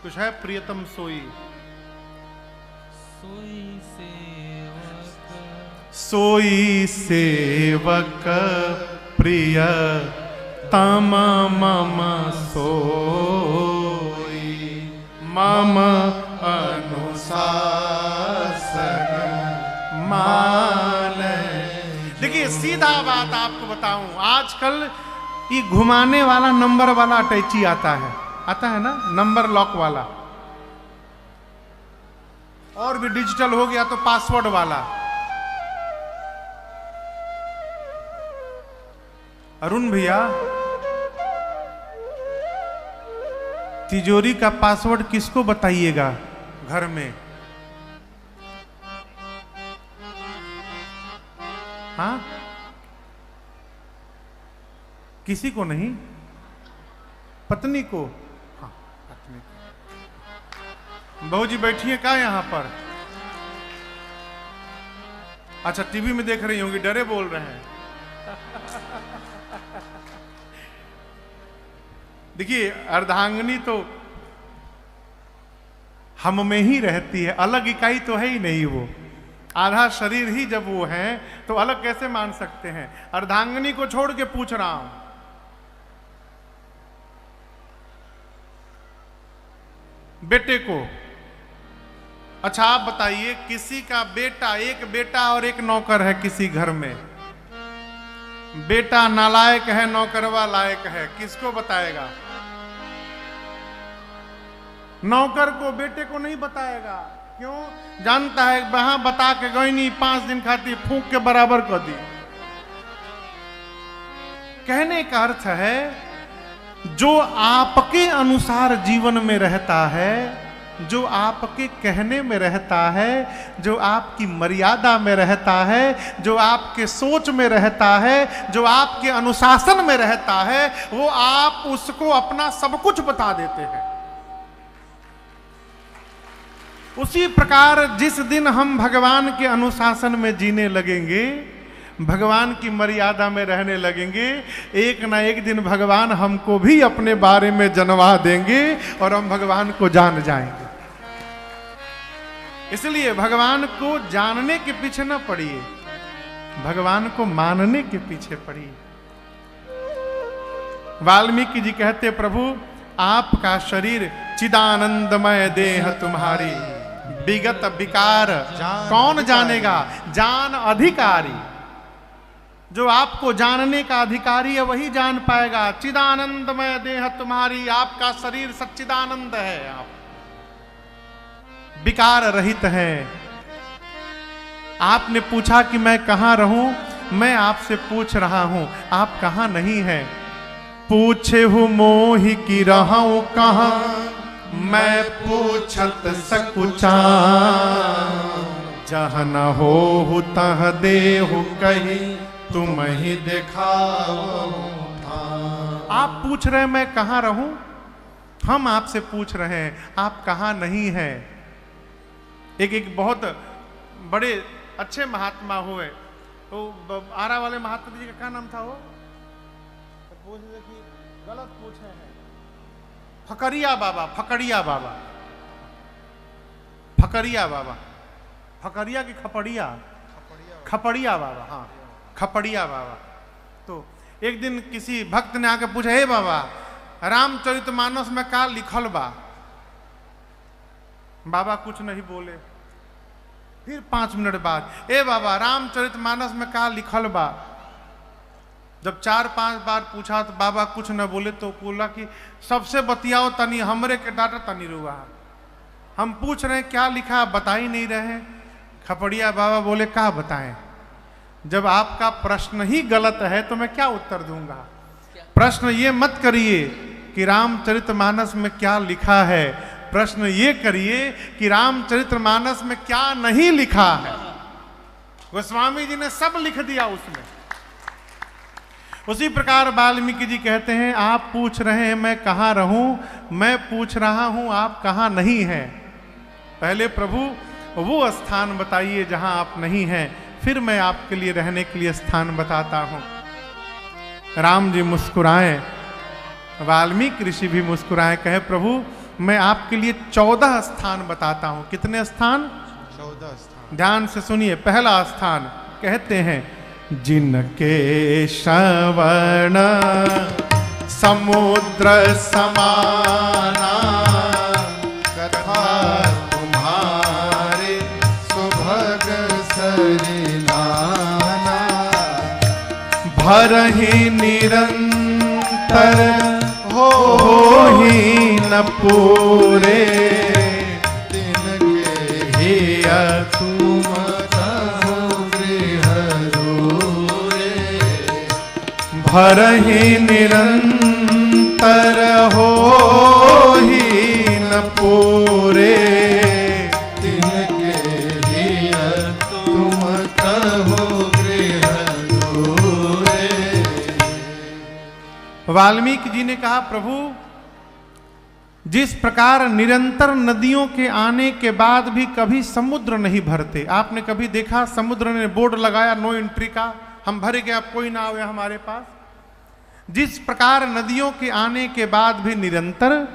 कुछ है। प्रियतम सोई सोई सेवक प्रिय तम मम सोई मम अनुशासन मान। देखिए सीधा बात आपको बताऊं, आजकल ये घुमाने वाला नंबर वाला अटैची आता है ना, नंबर लॉक वाला, और भी डिजिटल हो गया तो पासवर्ड वाला। अरुण भैया, तिजोरी का पासवर्ड किसको बताइएगा घर में? हाँ, किसी को नहीं, पत्नी को। हाँ, पत्नी को। बहू जी बैठिए का यहां पर? अच्छा, टीवी में देख रही होंगी, डरे बोल रहे हैं। देखिए अर्धांगिनी तो हम में ही रहती है, अलग इकाई तो है ही नहीं। वो आधा शरीर ही जब वो है तो अलग कैसे मान सकते हैं? अर्धांगिनी को छोड़ के पूछ रहा हूं, बेटे को। अच्छा आप बताइए, किसी का बेटा, एक बेटा और एक नौकर है किसी घर में, बेटा नालायक है, नौकरवा लायक है, किसको बताएगा? नौकर को, बेटे को नहीं बताएगा। क्यों? जानता है वहां बता के गई नहीं, 5 दिन खाती फूंक के बराबर कर दी। कहने का अर्थ है, जो आपके अनुसार जीवन में रहता है, जो आपके कहने में रहता है, जो आपकी मर्यादा में रहता है, जो आपके सोच में रहता है, जो आपके अनुशासन में रहता है, वो आप उसको अपना सब कुछ बता देते हैं। उसी प्रकार जिस दिन हम भगवान के अनुशासन में जीने लगेंगे, भगवान की मर्यादा में रहने लगेंगे, एक ना एक दिन भगवान हमको भी अपने बारे में जनवा देंगे और हम भगवान को जान जाएंगे। इसलिए भगवान को जानने के पीछे न पड़िए, भगवान को मानने के पीछे पड़िए। वाल्मीकि जी कहते, प्रभु आपका शरीर चिदानंदमय देह तुम्हारी, विगत विकार कौन जानेगा, जान अधिकारी। जो आपको जानने का अधिकारी है वही जान पाएगा। चिदानंदमय देह तुम्हारी, आपका शरीर सच्चिदानंद है, आप विकार रहित है। आपने पूछा कि मैं कहां रहूं, मैं आपसे पूछ रहा हूं आप कहां नहीं है। पूछे हूं मोहि की रहूं कहां, मैं पूछत सकुचा, जहाँ न हो तह देहु कही, तुम ही दिखाओ। आप पूछ रहे मैं कहाँ रहूं, हम आपसे पूछ रहे हैं आप कहाँ नहीं हैं। एक बहुत बड़े अच्छे महात्मा हुए, तो आरा वाले महात्मा जी का क्या नाम था? वो तो पूछ देखिए, गलत पूछे हैं। फकरिया बाबा, फकड़िया बाबा, फकरिया बाबा, फकरिया की खपड़िया, खपड़िया बाबा, हाँ खपड़िया बाबा। तो एक दिन किसी भक्त ने आके पूछा, हे बाबा रामचरितमानस में का लिखल बा? बाबा कुछ नहीं बोले। फिर 5 मिनट बाद, ए बाबा रामचरितमानस में का लिखल बा? जब 4-5 बार पूछा तो बाबा कुछ न बोले, तो बोला कि सबसे बतियाओ तनी, हमरे के डाटा तनी रुआ, हम पूछ रहे हैं क्या लिखा, बता ही नहीं रहे। खपड़िया बाबा बोले क्या बताएं, जब आपका प्रश्न ही गलत है तो मैं क्या उत्तर दूंगा। प्रश्न ये मत करिए कि रामचरितमानस में क्या लिखा है, प्रश्न ये करिए कि रामचरितमानस में क्या नहीं लिखा है। गोस्वामी जी ने सब लिख दिया उसमें। उसी प्रकार वाल्मीकि जी कहते हैं, आप पूछ रहे हैं मैं कहाँ रहूं, मैं पूछ रहा हूं आप कहाँ नहीं हैं। पहले प्रभु वो स्थान बताइए जहां आप नहीं हैं, फिर मैं आपके लिए रहने के लिए स्थान बताता हूं। राम जी मुस्कुराए, वाल्मीकि ऋषि भी मुस्कुराए, कहे प्रभु मैं आपके लिए 14 स्थान बताता हूं। कितने स्थान? 14 स्थान। ध्यान से सुनिए। पहला स्थान कहते हैं, जिनके श्रवण समुद्र समाना, कथा तुम्हारे सुभग सरिनाना, भरहि निरंतर हो ही न पूरे, तिनके हिय तुम कहो गृह दूरे, भरहि निरंतर हो ही न पूरे, तिनके हिय तुम कहो गृह दूरे। वाल्मीकि जी ने कहा प्रभु जिस प्रकार निरंतर नदियों के आने के बाद भी कभी समुद्र नहीं भरते, आपने कभी देखा समुद्र ने बोर्ड लगाया नो एंट्री का, हम भर गए अब कोई ना आवे हमारे पास। जिस प्रकार नदियों के आने के बाद भी निरंतर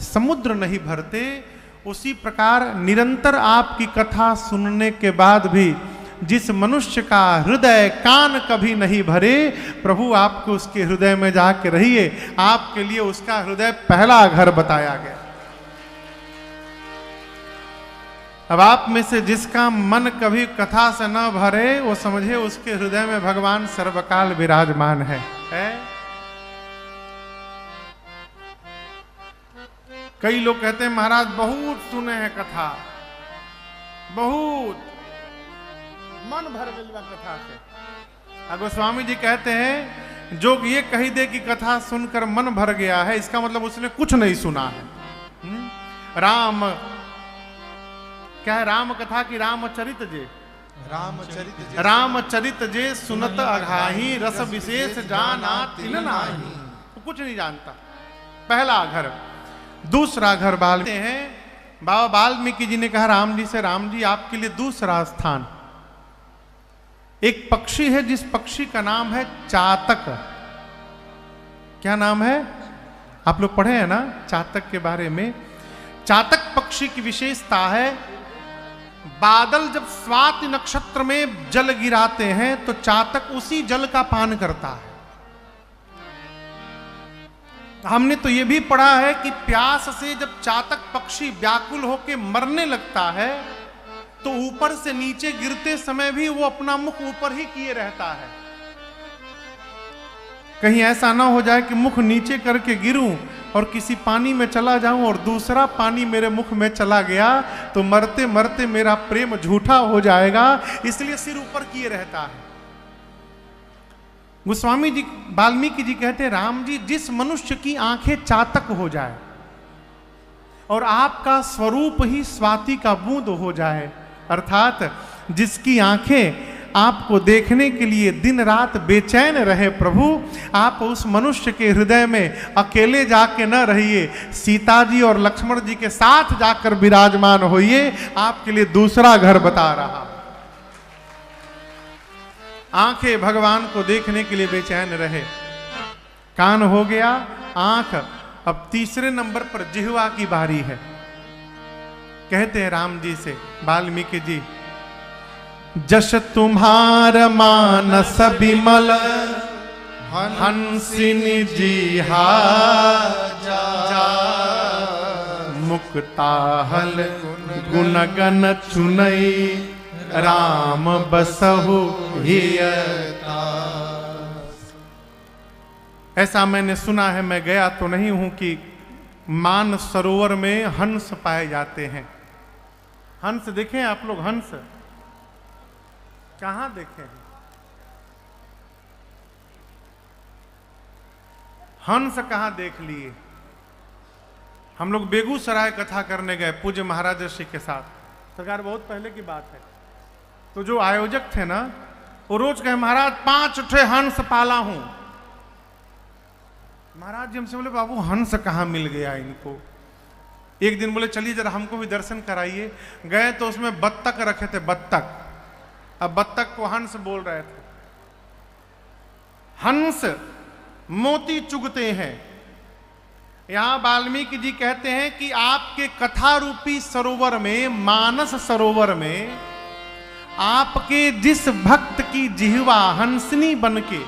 समुद्र नहीं भरते, उसी प्रकार निरंतर आपकी कथा सुनने के बाद भी जिस मनुष्य का हृदय कान कभी नहीं भरे, प्रभु आपको उसके हृदय में जाके रहिए, आपके लिए उसका हृदय पहला घर बताया गया। अब आप में से जिसका मन कभी कथा से न भरे, वो समझे उसके हृदय में भगवान सर्वकाल विराजमान है? कई लोग कहते हैं महाराज बहुत सुने हैं कथा, बहुत मन भर गई बा कथा से। गोस्वामी जी कहते हैं जो ये कही दे कि कथा सुनकर मन भर गया है, इसका मतलब उसने कुछ नहीं सुना है। राम क्या है, राम कथा की रामचरित जे, रामचरित जे सुनत अघाही, रस विशेष जाना तिन नाही। तो कुछ नहीं जानता। पहला घर। दूसरा घर बालते हैं, बाबा वाल्मीकि जी ने कहा राम जी से, राम जी आपके लिए दूसरा स्थान। एक पक्षी है जिस पक्षी का नाम है चातक। क्या नाम है? आप लोग पढ़े हैं ना चातक के बारे में। चातक पक्षी की विशेषता है, बादल जब स्वाति नक्षत्र में जल गिराते हैं तो चातक उसी जल का पान करता है। हमने तो यह भी पढ़ा है कि प्यास से जब चातक पक्षी व्याकुल होकर मरने लगता है तो ऊपर से नीचे गिरते समय भी वो अपना मुख ऊपर ही किए रहता है। कहीं ऐसा ना हो जाए कि मुख नीचे करके गिरूं और किसी पानी में चला जाऊं और दूसरा पानी मेरे मुख में चला गया तो मरते मरते मेरा प्रेम झूठा हो जाएगा, इसलिए सिर ऊपर किए रहता है। गोस्वामी जी वाल्मीकि जी कहते हैं राम जी जिस मनुष्य की आंखें चातक हो जाए और आपका स्वरूप ही स्वाति का बूंद हो जाए, अर्थात जिसकी आंखें आपको देखने के लिए दिन रात बेचैन रहे, प्रभु आप उस मनुष्य के हृदय में अकेले जाके न रहिए, सीता जी और लक्ष्मण जी के साथ जाकर विराजमान होइए। आपके लिए दूसरा घर बता रहा। आंखें भगवान को देखने के लिए बेचैन रहे, कान हो गया, आंख। अब तीसरे नंबर पर जिह्वा की बारी है। कहते हैं राम जी से वाल्मीकि जी, जश तुम्हार मानस बिमल हंसिनी जीहा, मुक्ताहल गुणगन चुनई राम बसहु हियता। ऐसा मैंने सुना है, मैं गया तो नहीं हूं, कि मान सरोवर में हंस पाए जाते हैं। हंस देखे आप लोग? हंस कहां देखे हैं? हंस कहां देख लिए? हम लोग बेगूसराय कथा करने गए पूज्य महाराज ऋषि के साथ, सरकार बहुत पहले की बात है। तो जो आयोजक थे ना, वो रोज कहे महाराज 5 ठे हंस पाला हूं। महाराज जी हमसे बोले बाबू हंस कहां मिल गया इनको? एक दिन बोले चलिए जरा हमको भी दर्शन कराइए। गए तो उसमें बत्तख रखे थे, बत्तख। अब बत्तख को हंस बोल रहे थे। हंस मोती चुगते हैं। यहां वाल्मीकि जी कहते हैं कि आपके कथा रूपी सरोवर में, मानस सरोवर में, आपके जिस भक्त की जिह्वा हंसनी बनके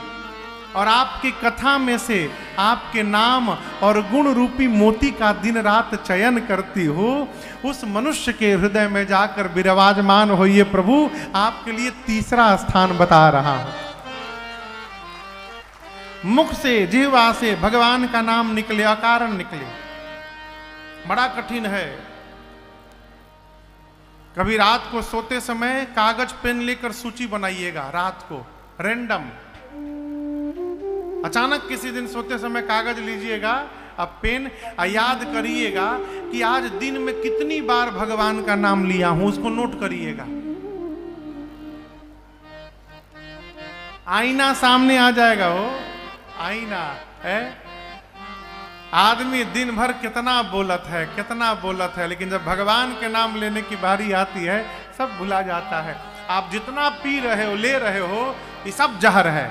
और आपकी कथा में से आपके नाम और गुण रूपी मोती का दिन रात चयन करती हो, उस मनुष्य के हृदय में जाकर विराजमान होइए प्रभु। आपके लिए तीसरा स्थान बता रहा हूं। मुख से, जिह्वा से भगवान का नाम निकले, अकारण निकले, बड़ा कठिन है। कभी रात को सोते समय कागज पेन लेकर सूची बनाइएगा, रात को रैंडम। अचानक किसी दिन सोते समय कागज लीजिएगा, अब पेन, याद करिएगा कि आज दिन में कितनी बार भगवान का नाम लिया हूं, उसको नोट करिएगा। आईना सामने आ जाएगा, वो आईना है। आदमी दिन भर कितना बोलत है, कितना बोलत है, लेकिन जब भगवान के नाम लेने की बारी आती है सब भुला जाता है। आप जितना पी रहे हो, ले रहे हो, ये सब जहर है।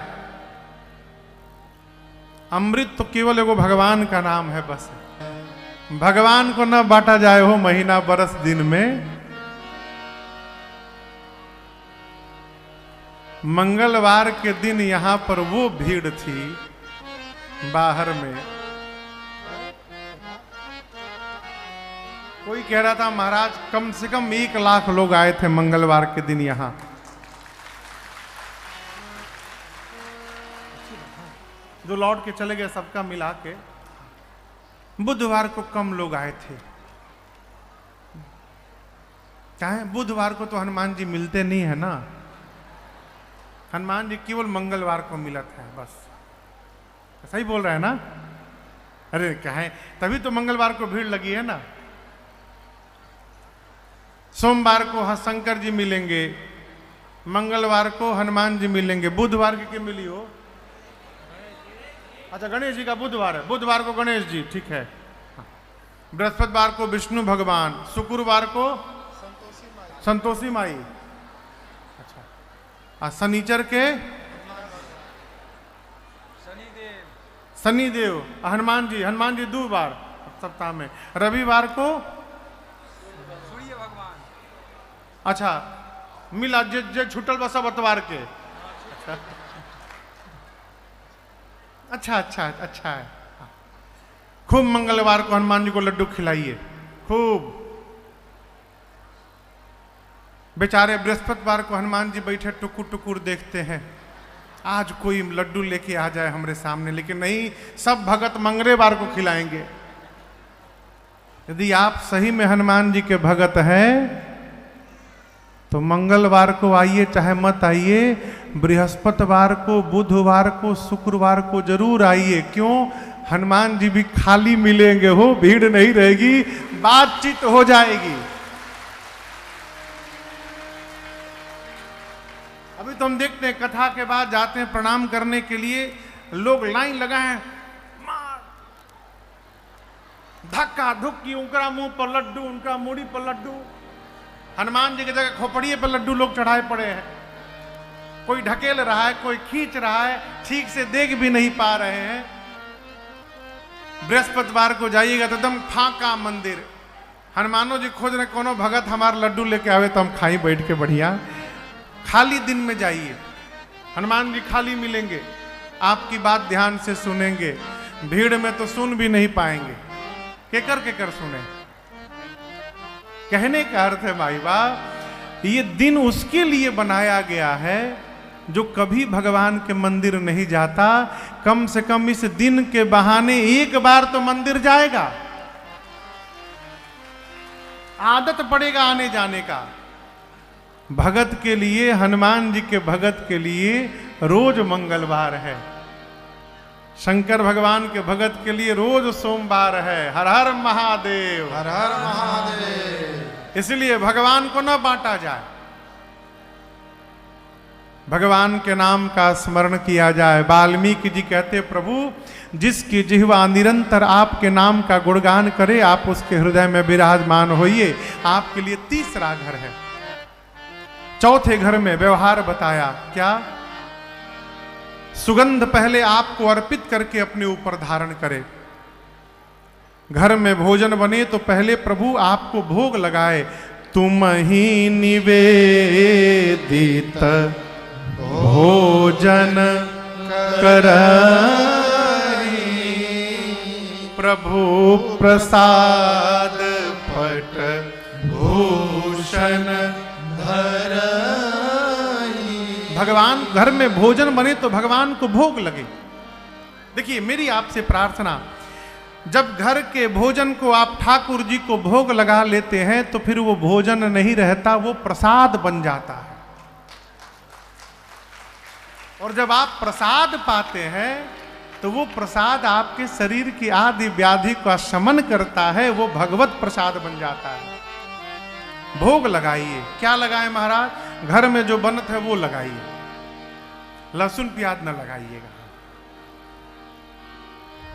अमृत तो केवल एगो भगवान का नाम है बस। भगवान को न बांटा जाए हो महीना बरस दिन में। मंगलवार के दिन यहां पर वो भीड़ थी बाहर में। कोई कह रहा था महाराज कम से कम 1 लाख लोग आए थे मंगलवार के दिन यहां। जो लौट के चले गए सबका मिला के। बुधवार को कम लोग आए थे। क्या है, बुधवार को तो हनुमान जी मिलते नहीं है ना। हनुमान जी केवल मंगलवार को मिलत है बस। सही बोल रहे हैं ना? अरे क्या है, तभी तो मंगलवार को भीड़ लगी है ना। सोमवार को शंकर जी मिलेंगे, मंगलवार को हनुमान जी मिलेंगे, बुधवार की क्या मिली हो? अच्छा गणेश जी का बुधवार है, बुधवार को गणेश जी, ठीक है। बृहस्पतिवार को विष्णु भगवान, शुक्रवार को संतोषी माई, अच्छा। शनिचर के शनिदेव, हनुमान जी 2 बार सप्ताह में। रविवार को सूर्य भगवान, अच्छा मिला जे छुटल बस अतवार के। अच्छा अच्छा अच्छा है। खूब मंगलवार को हनुमान जी को लड्डू खिलाइए खूब। बेचारे बृहस्पतिवार को हनुमान जी बैठे टुकुर टुकुर देखते हैं, आज कोई लड्डू लेके आ जाए हमरे सामने, लेकिन नहीं, सब भगत मंगलवार को खिलाएंगे। यदि आप सही में हनुमान जी के भगत हैं तो मंगलवार को आइए, चाहे मत आइए, बृहस्पतिवार को, बुधवार को, शुक्रवार को जरूर आइए। क्यों? हनुमान जी भी खाली मिलेंगे हो, भीड़ नहीं रहेगी, बातचीत हो जाएगी। अभी तो हम देखते हैं कथा के बाद जाते हैं प्रणाम करने के लिए, लोग लाइन लगाए, धक्का धुक्की, उनका मुंह पर लड्डू, उनका मूड़ी पर लड्डू। हनुमान जी की जगह खोपड़िए पर लड्डू लोग चढ़ाए पड़े हैं। कोई ढकेल रहा है, कोई खींच रहा है, ठीक से देख भी नहीं पा रहे हैं। बृहस्पतिवार को जाइएगा तो एकदम फाका मंदिर। हनुमानो जी खोज रहे कोनो भगत हमारा लड्डू लेके आवे तो हम खाई बैठ के बढ़िया। खाली दिन में जाइए, हनुमान जी खाली मिलेंगे, आपकी बात ध्यान से सुनेंगे। भीड़ में तो सुन भी नहीं पाएंगे, केकर केकर सुने। कहने का अर्थ है भाई बाप, ये दिन उसके लिए बनाया गया है जो कभी भगवान के मंदिर नहीं जाता, कम से कम इस दिन के बहाने एक बार तो मंदिर जाएगा, आदत पड़ेगा आने जाने का। भगत के लिए, हनुमान जी के भगत के लिए रोज मंगलवार है, शंकर भगवान के भगत के लिए रोज सोमवार है। हर हर महादेव, हर हर महादेव। इसलिए भगवान को न बांटा जाए, भगवान के नाम का स्मरण किया जाए। वाल्मीकि जी कहते, प्रभु जिसकी जिह्वा निरंतर आपके नाम का गुणगान करे, आप उसके हृदय में विराजमान होइए। आपके लिए तीसरा घर है। चौथे घर में व्यवहार बताया, क्या? सुगंध पहले आपको अर्पित करके अपने ऊपर धारण करे। घर में भोजन बने तो पहले प्रभु आपको भोग लगाए। तुम ही निवेदित भोजन कराई, प्रभु प्रसाद पट भूषण धराई। भगवान घर में भोजन बने तो भगवान को भोग लगे। देखिए मेरी आपसे प्रार्थना, जब घर के भोजन को आप ठाकुर जी को भोग लगा लेते हैं तो फिर वो भोजन नहीं रहता, वो प्रसाद बन जाता है। और जब आप प्रसाद पाते हैं तो वो प्रसाद आपके शरीर की आदि व्याधि का शमन करता है, वो भगवत प्रसाद बन जाता है। भोग लगाइए। क्या लगाए महाराज? घर में जो बनत है वो लगाइए, लहसुन प्याज न लगाइएगा।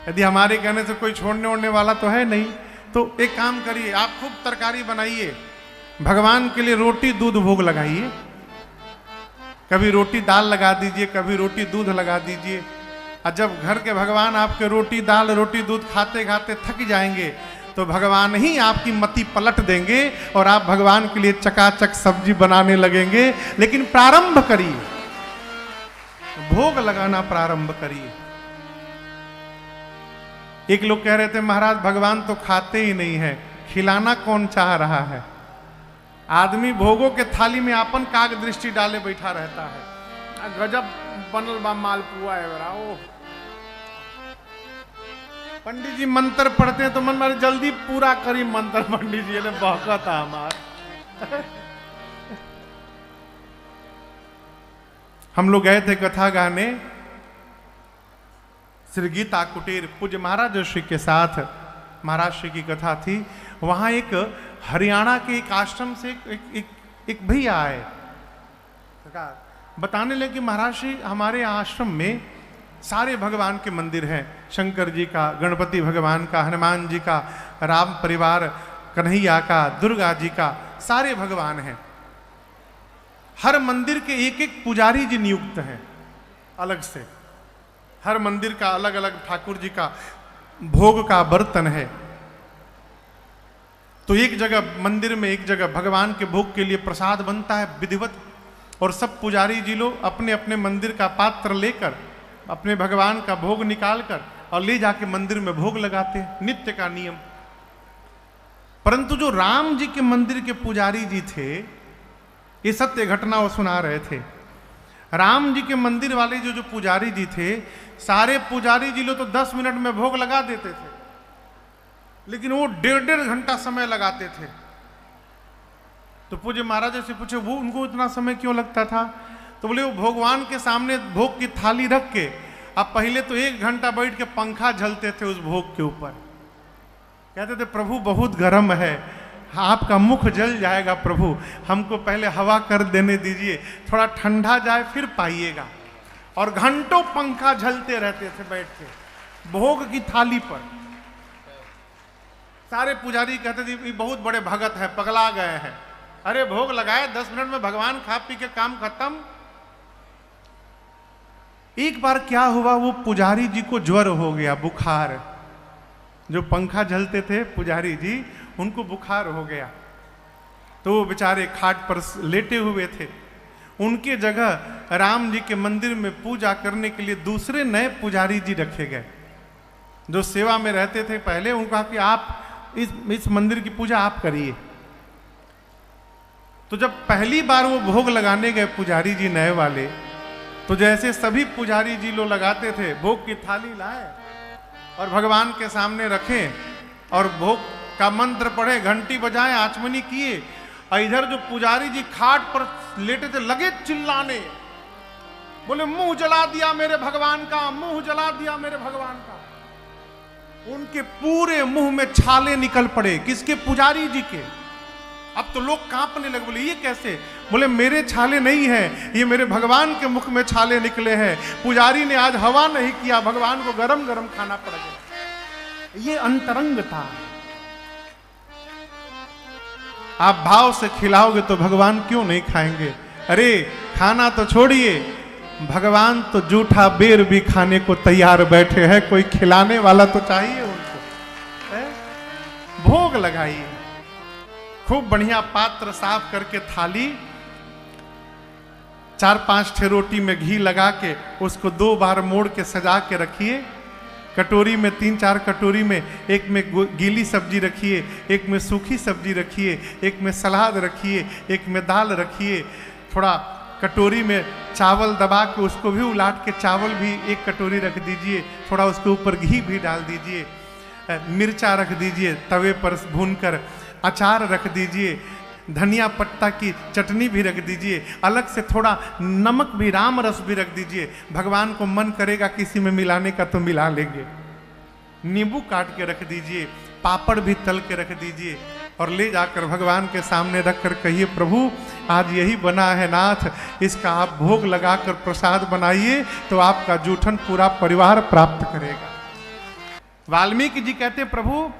यदि हमारे कहने से कोई छोड़ने ओढ़ने वाला तो है नहीं, तो एक काम करिए, आप खूब तरकारी बनाइए, भगवान के लिए रोटी दूध भोग लगाइए। कभी रोटी दाल लगा दीजिए, कभी रोटी दूध लगा दीजिए। और जब घर के भगवान आपके रोटी दाल रोटी दूध खाते खाते थक जाएंगे तो भगवान ही आपकी मति पलट देंगे और आप भगवान के लिए चकाचक सब्जी बनाने लगेंगे। लेकिन प्रारंभ करिए, भोग लगाना प्रारंभ करिए। एक लोग कह रहे थे, महाराज भगवान तो खाते ही नहीं है, खिलाना कौन चाह रहा है? आदमी भोगों के थाली में अपन काग दृष्टि डाले बैठा रहता है। गजब बनल बा मालपुआ है बरा। ओ पंडित जी मंत्र पढ़ते हैं तो मन मारे जल्दी पूरा करी मंत्र। पंडित जी ने बहका था हमार। हम लोग गए थे कथा गाने श्री गीता कुटीर, पूज्य महाराज श्री के साथ महाराज श्री की कथा थी। वहां एक हरियाणा के एक आश्रम से एक भैया आए, बताने लगे कि महाराज श्री हमारे आश्रम में सारे भगवान के मंदिर हैं, शंकर जी का, गणपति भगवान का, हनुमान जी का, राम परिवार कन्हैया का, दुर्गा जी का, सारे भगवान हैं। हर मंदिर के एक एक पुजारी जी नियुक्त हैं अलग से। हर मंदिर का अलग अलग ठाकुर जी का भोग का बर्तन है। तो एक जगह मंदिर में एक जगह भगवान के भोग के लिए प्रसाद बनता है विधिवत, और सब पुजारी जी लोग अपने अपने मंदिर का पात्र लेकर अपने भगवान का भोग निकाल कर और ले जाके मंदिर में भोग लगाते हैं, नित्य का नियम। परंतु जो राम जी के मंदिर के पुजारी जी थे, ये सत्य घटना वो सुना रहे थे। राम जी के मंदिर वाले जो पुजारी जी थे, सारे पुजारी जी लोग तो 10 मिनट में भोग लगा देते थे, लेकिन वो 1.5 घंटा समय लगाते थे। तो पूज्य महाराज से पूछे वो उनको इतना समय क्यों लगता था? तो बोले वो भगवान के सामने भोग की थाली रख के अब पहले तो 1 घंटा बैठ के पंखा झलते थे उस भोग के ऊपर। कहते थे प्रभु बहुत गर्म है, आपका मुख जल जाएगा, प्रभु हमको पहले हवा कर देने दीजिए, थोड़ा ठंडा जाए फिर पाइएगा। और घंटों पंखा झलते रहते थे बैठ के भोग की थाली पर। सारे पुजारी कहते थे ये बहुत बड़े भगत है, पगला गए हैं। अरे भोग लगाए 10 मिनट में भगवान खा पी के काम खत्म। एक बार क्या हुआ, वो पुजारी जी को ज्वर हो गया, बुखार। जो पंखा झलते थे पुजारी जी, उनको बुखार हो गया। तो वो बेचारे खाट पर लेटे हुए थे। उनके जगह राम जी के मंदिर में पूजा करने के लिए दूसरे नए पुजारी जी रखे गए, जो सेवा में रहते थे पहले। उनको कहा कि आप इस मंदिर की पूजा आप करिए। तो जब पहली बार वो भोग लगाने गए पुजारी जी नए वाले, तो जैसे सभी पुजारी जी लोग लगाते थे, भोग की थाली लाए और भगवान के सामने रखे और भोग का मंत्र पढ़े, घंटी बजाए, आचमनी किए, और इधर जो पुजारी जी खाट पर लेटे थे लगे चिल्लाने, बोले मुंह जला दिया मेरे भगवान का, मुंह जला दिया मेरे भगवान का। उनके पूरे मुंह में छाले निकल पड़े। किसके? पुजारी जी के। अब तो लोग कांपने लगे, बोले ये कैसे? बोले मेरे छाले नहीं है, ये मेरे भगवान के मुख में छाले निकले हैं। पुजारी ने आज हवा नहीं किया, भगवान को गरम गरम खाना पड़ गया। ये अंतरंग था। आप भाव से खिलाओगे तो भगवान क्यों नहीं खाएंगे? अरे खाना तो छोड़िए, भगवान तो जूठा बेर भी खाने को तैयार बैठे हैं, कोई खिलाने वाला तो चाहिए उनको। भोग लगाइए, खूब बढ़िया पात्र साफ करके थाली, 4-5 ठे रोटी में घी लगा के उसको 2 बार मोड़ के सजा के रखिए। कटोरी में 3-4 कटोरी में, एक में गीली सब्जी रखिए, एक में सूखी सब्जी रखिए, एक में सलाद रखिए, एक में दाल रखिए। थोड़ा कटोरी में चावल दबा के उसको भी उलाट के चावल भी 1 कटोरी रख दीजिए। थोड़ा उसके ऊपर घी भी डाल दीजिए, मिर्चा रख दीजिए तवे पर भूनकर, अचार रख दीजिए, धनिया पत्ता की चटनी भी रख दीजिए, अलग से थोड़ा नमक भी, राम रस भी रख दीजिए। भगवान को मन करेगा किसी में मिलाने का तो मिला लेंगे। नींबू काट के रख दीजिए, पापड़ भी तल के रख दीजिए और ले जाकर भगवान के सामने रखकर कहिए, प्रभु आज यही बना है नाथ, इसका आप भोग लगाकर प्रसाद बनाइए तो आपका जूठन पूरा परिवार प्राप्त करेगा। वाल्मीकि जी कहते, प्रभु